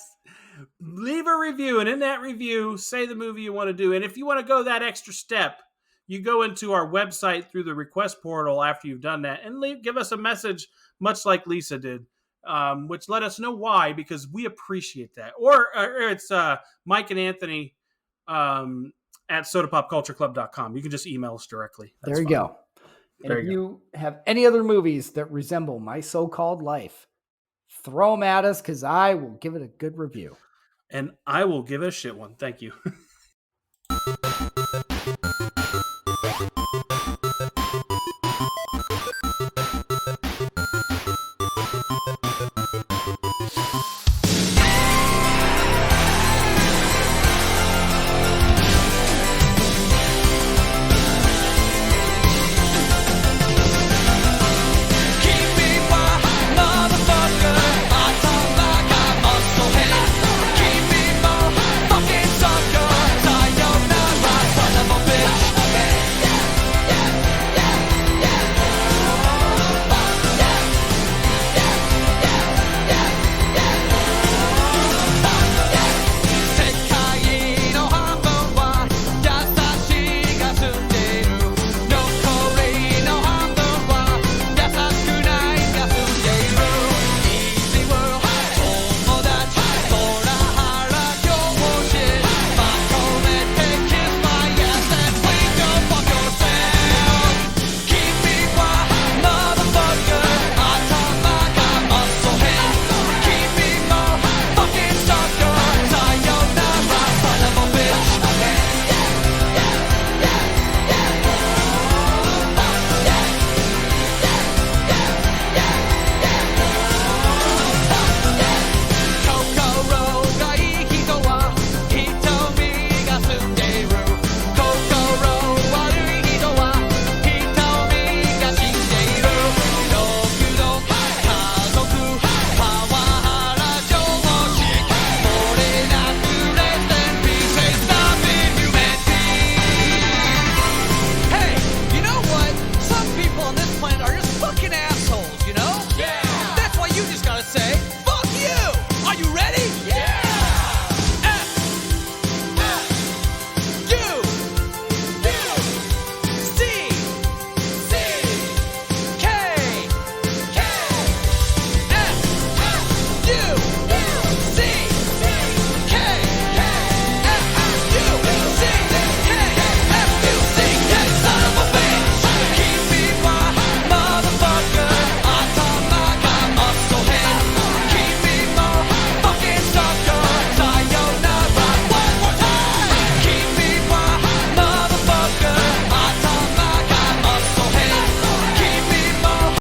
leave a review, and in that review, say the movie you want to do. And if you want to go that extra step, you go into our website through the request portal after you've done that and give us a message, much like Lisa did, which let us know why, because we appreciate that. Or it's Mike and Anthony at sodapopcultureclub.com. You can just email us directly. There you go. And if you have any other movies that resemble My So-Called Life, throw them at us because I will give it a good review. And I will give it a shit one. Thank you.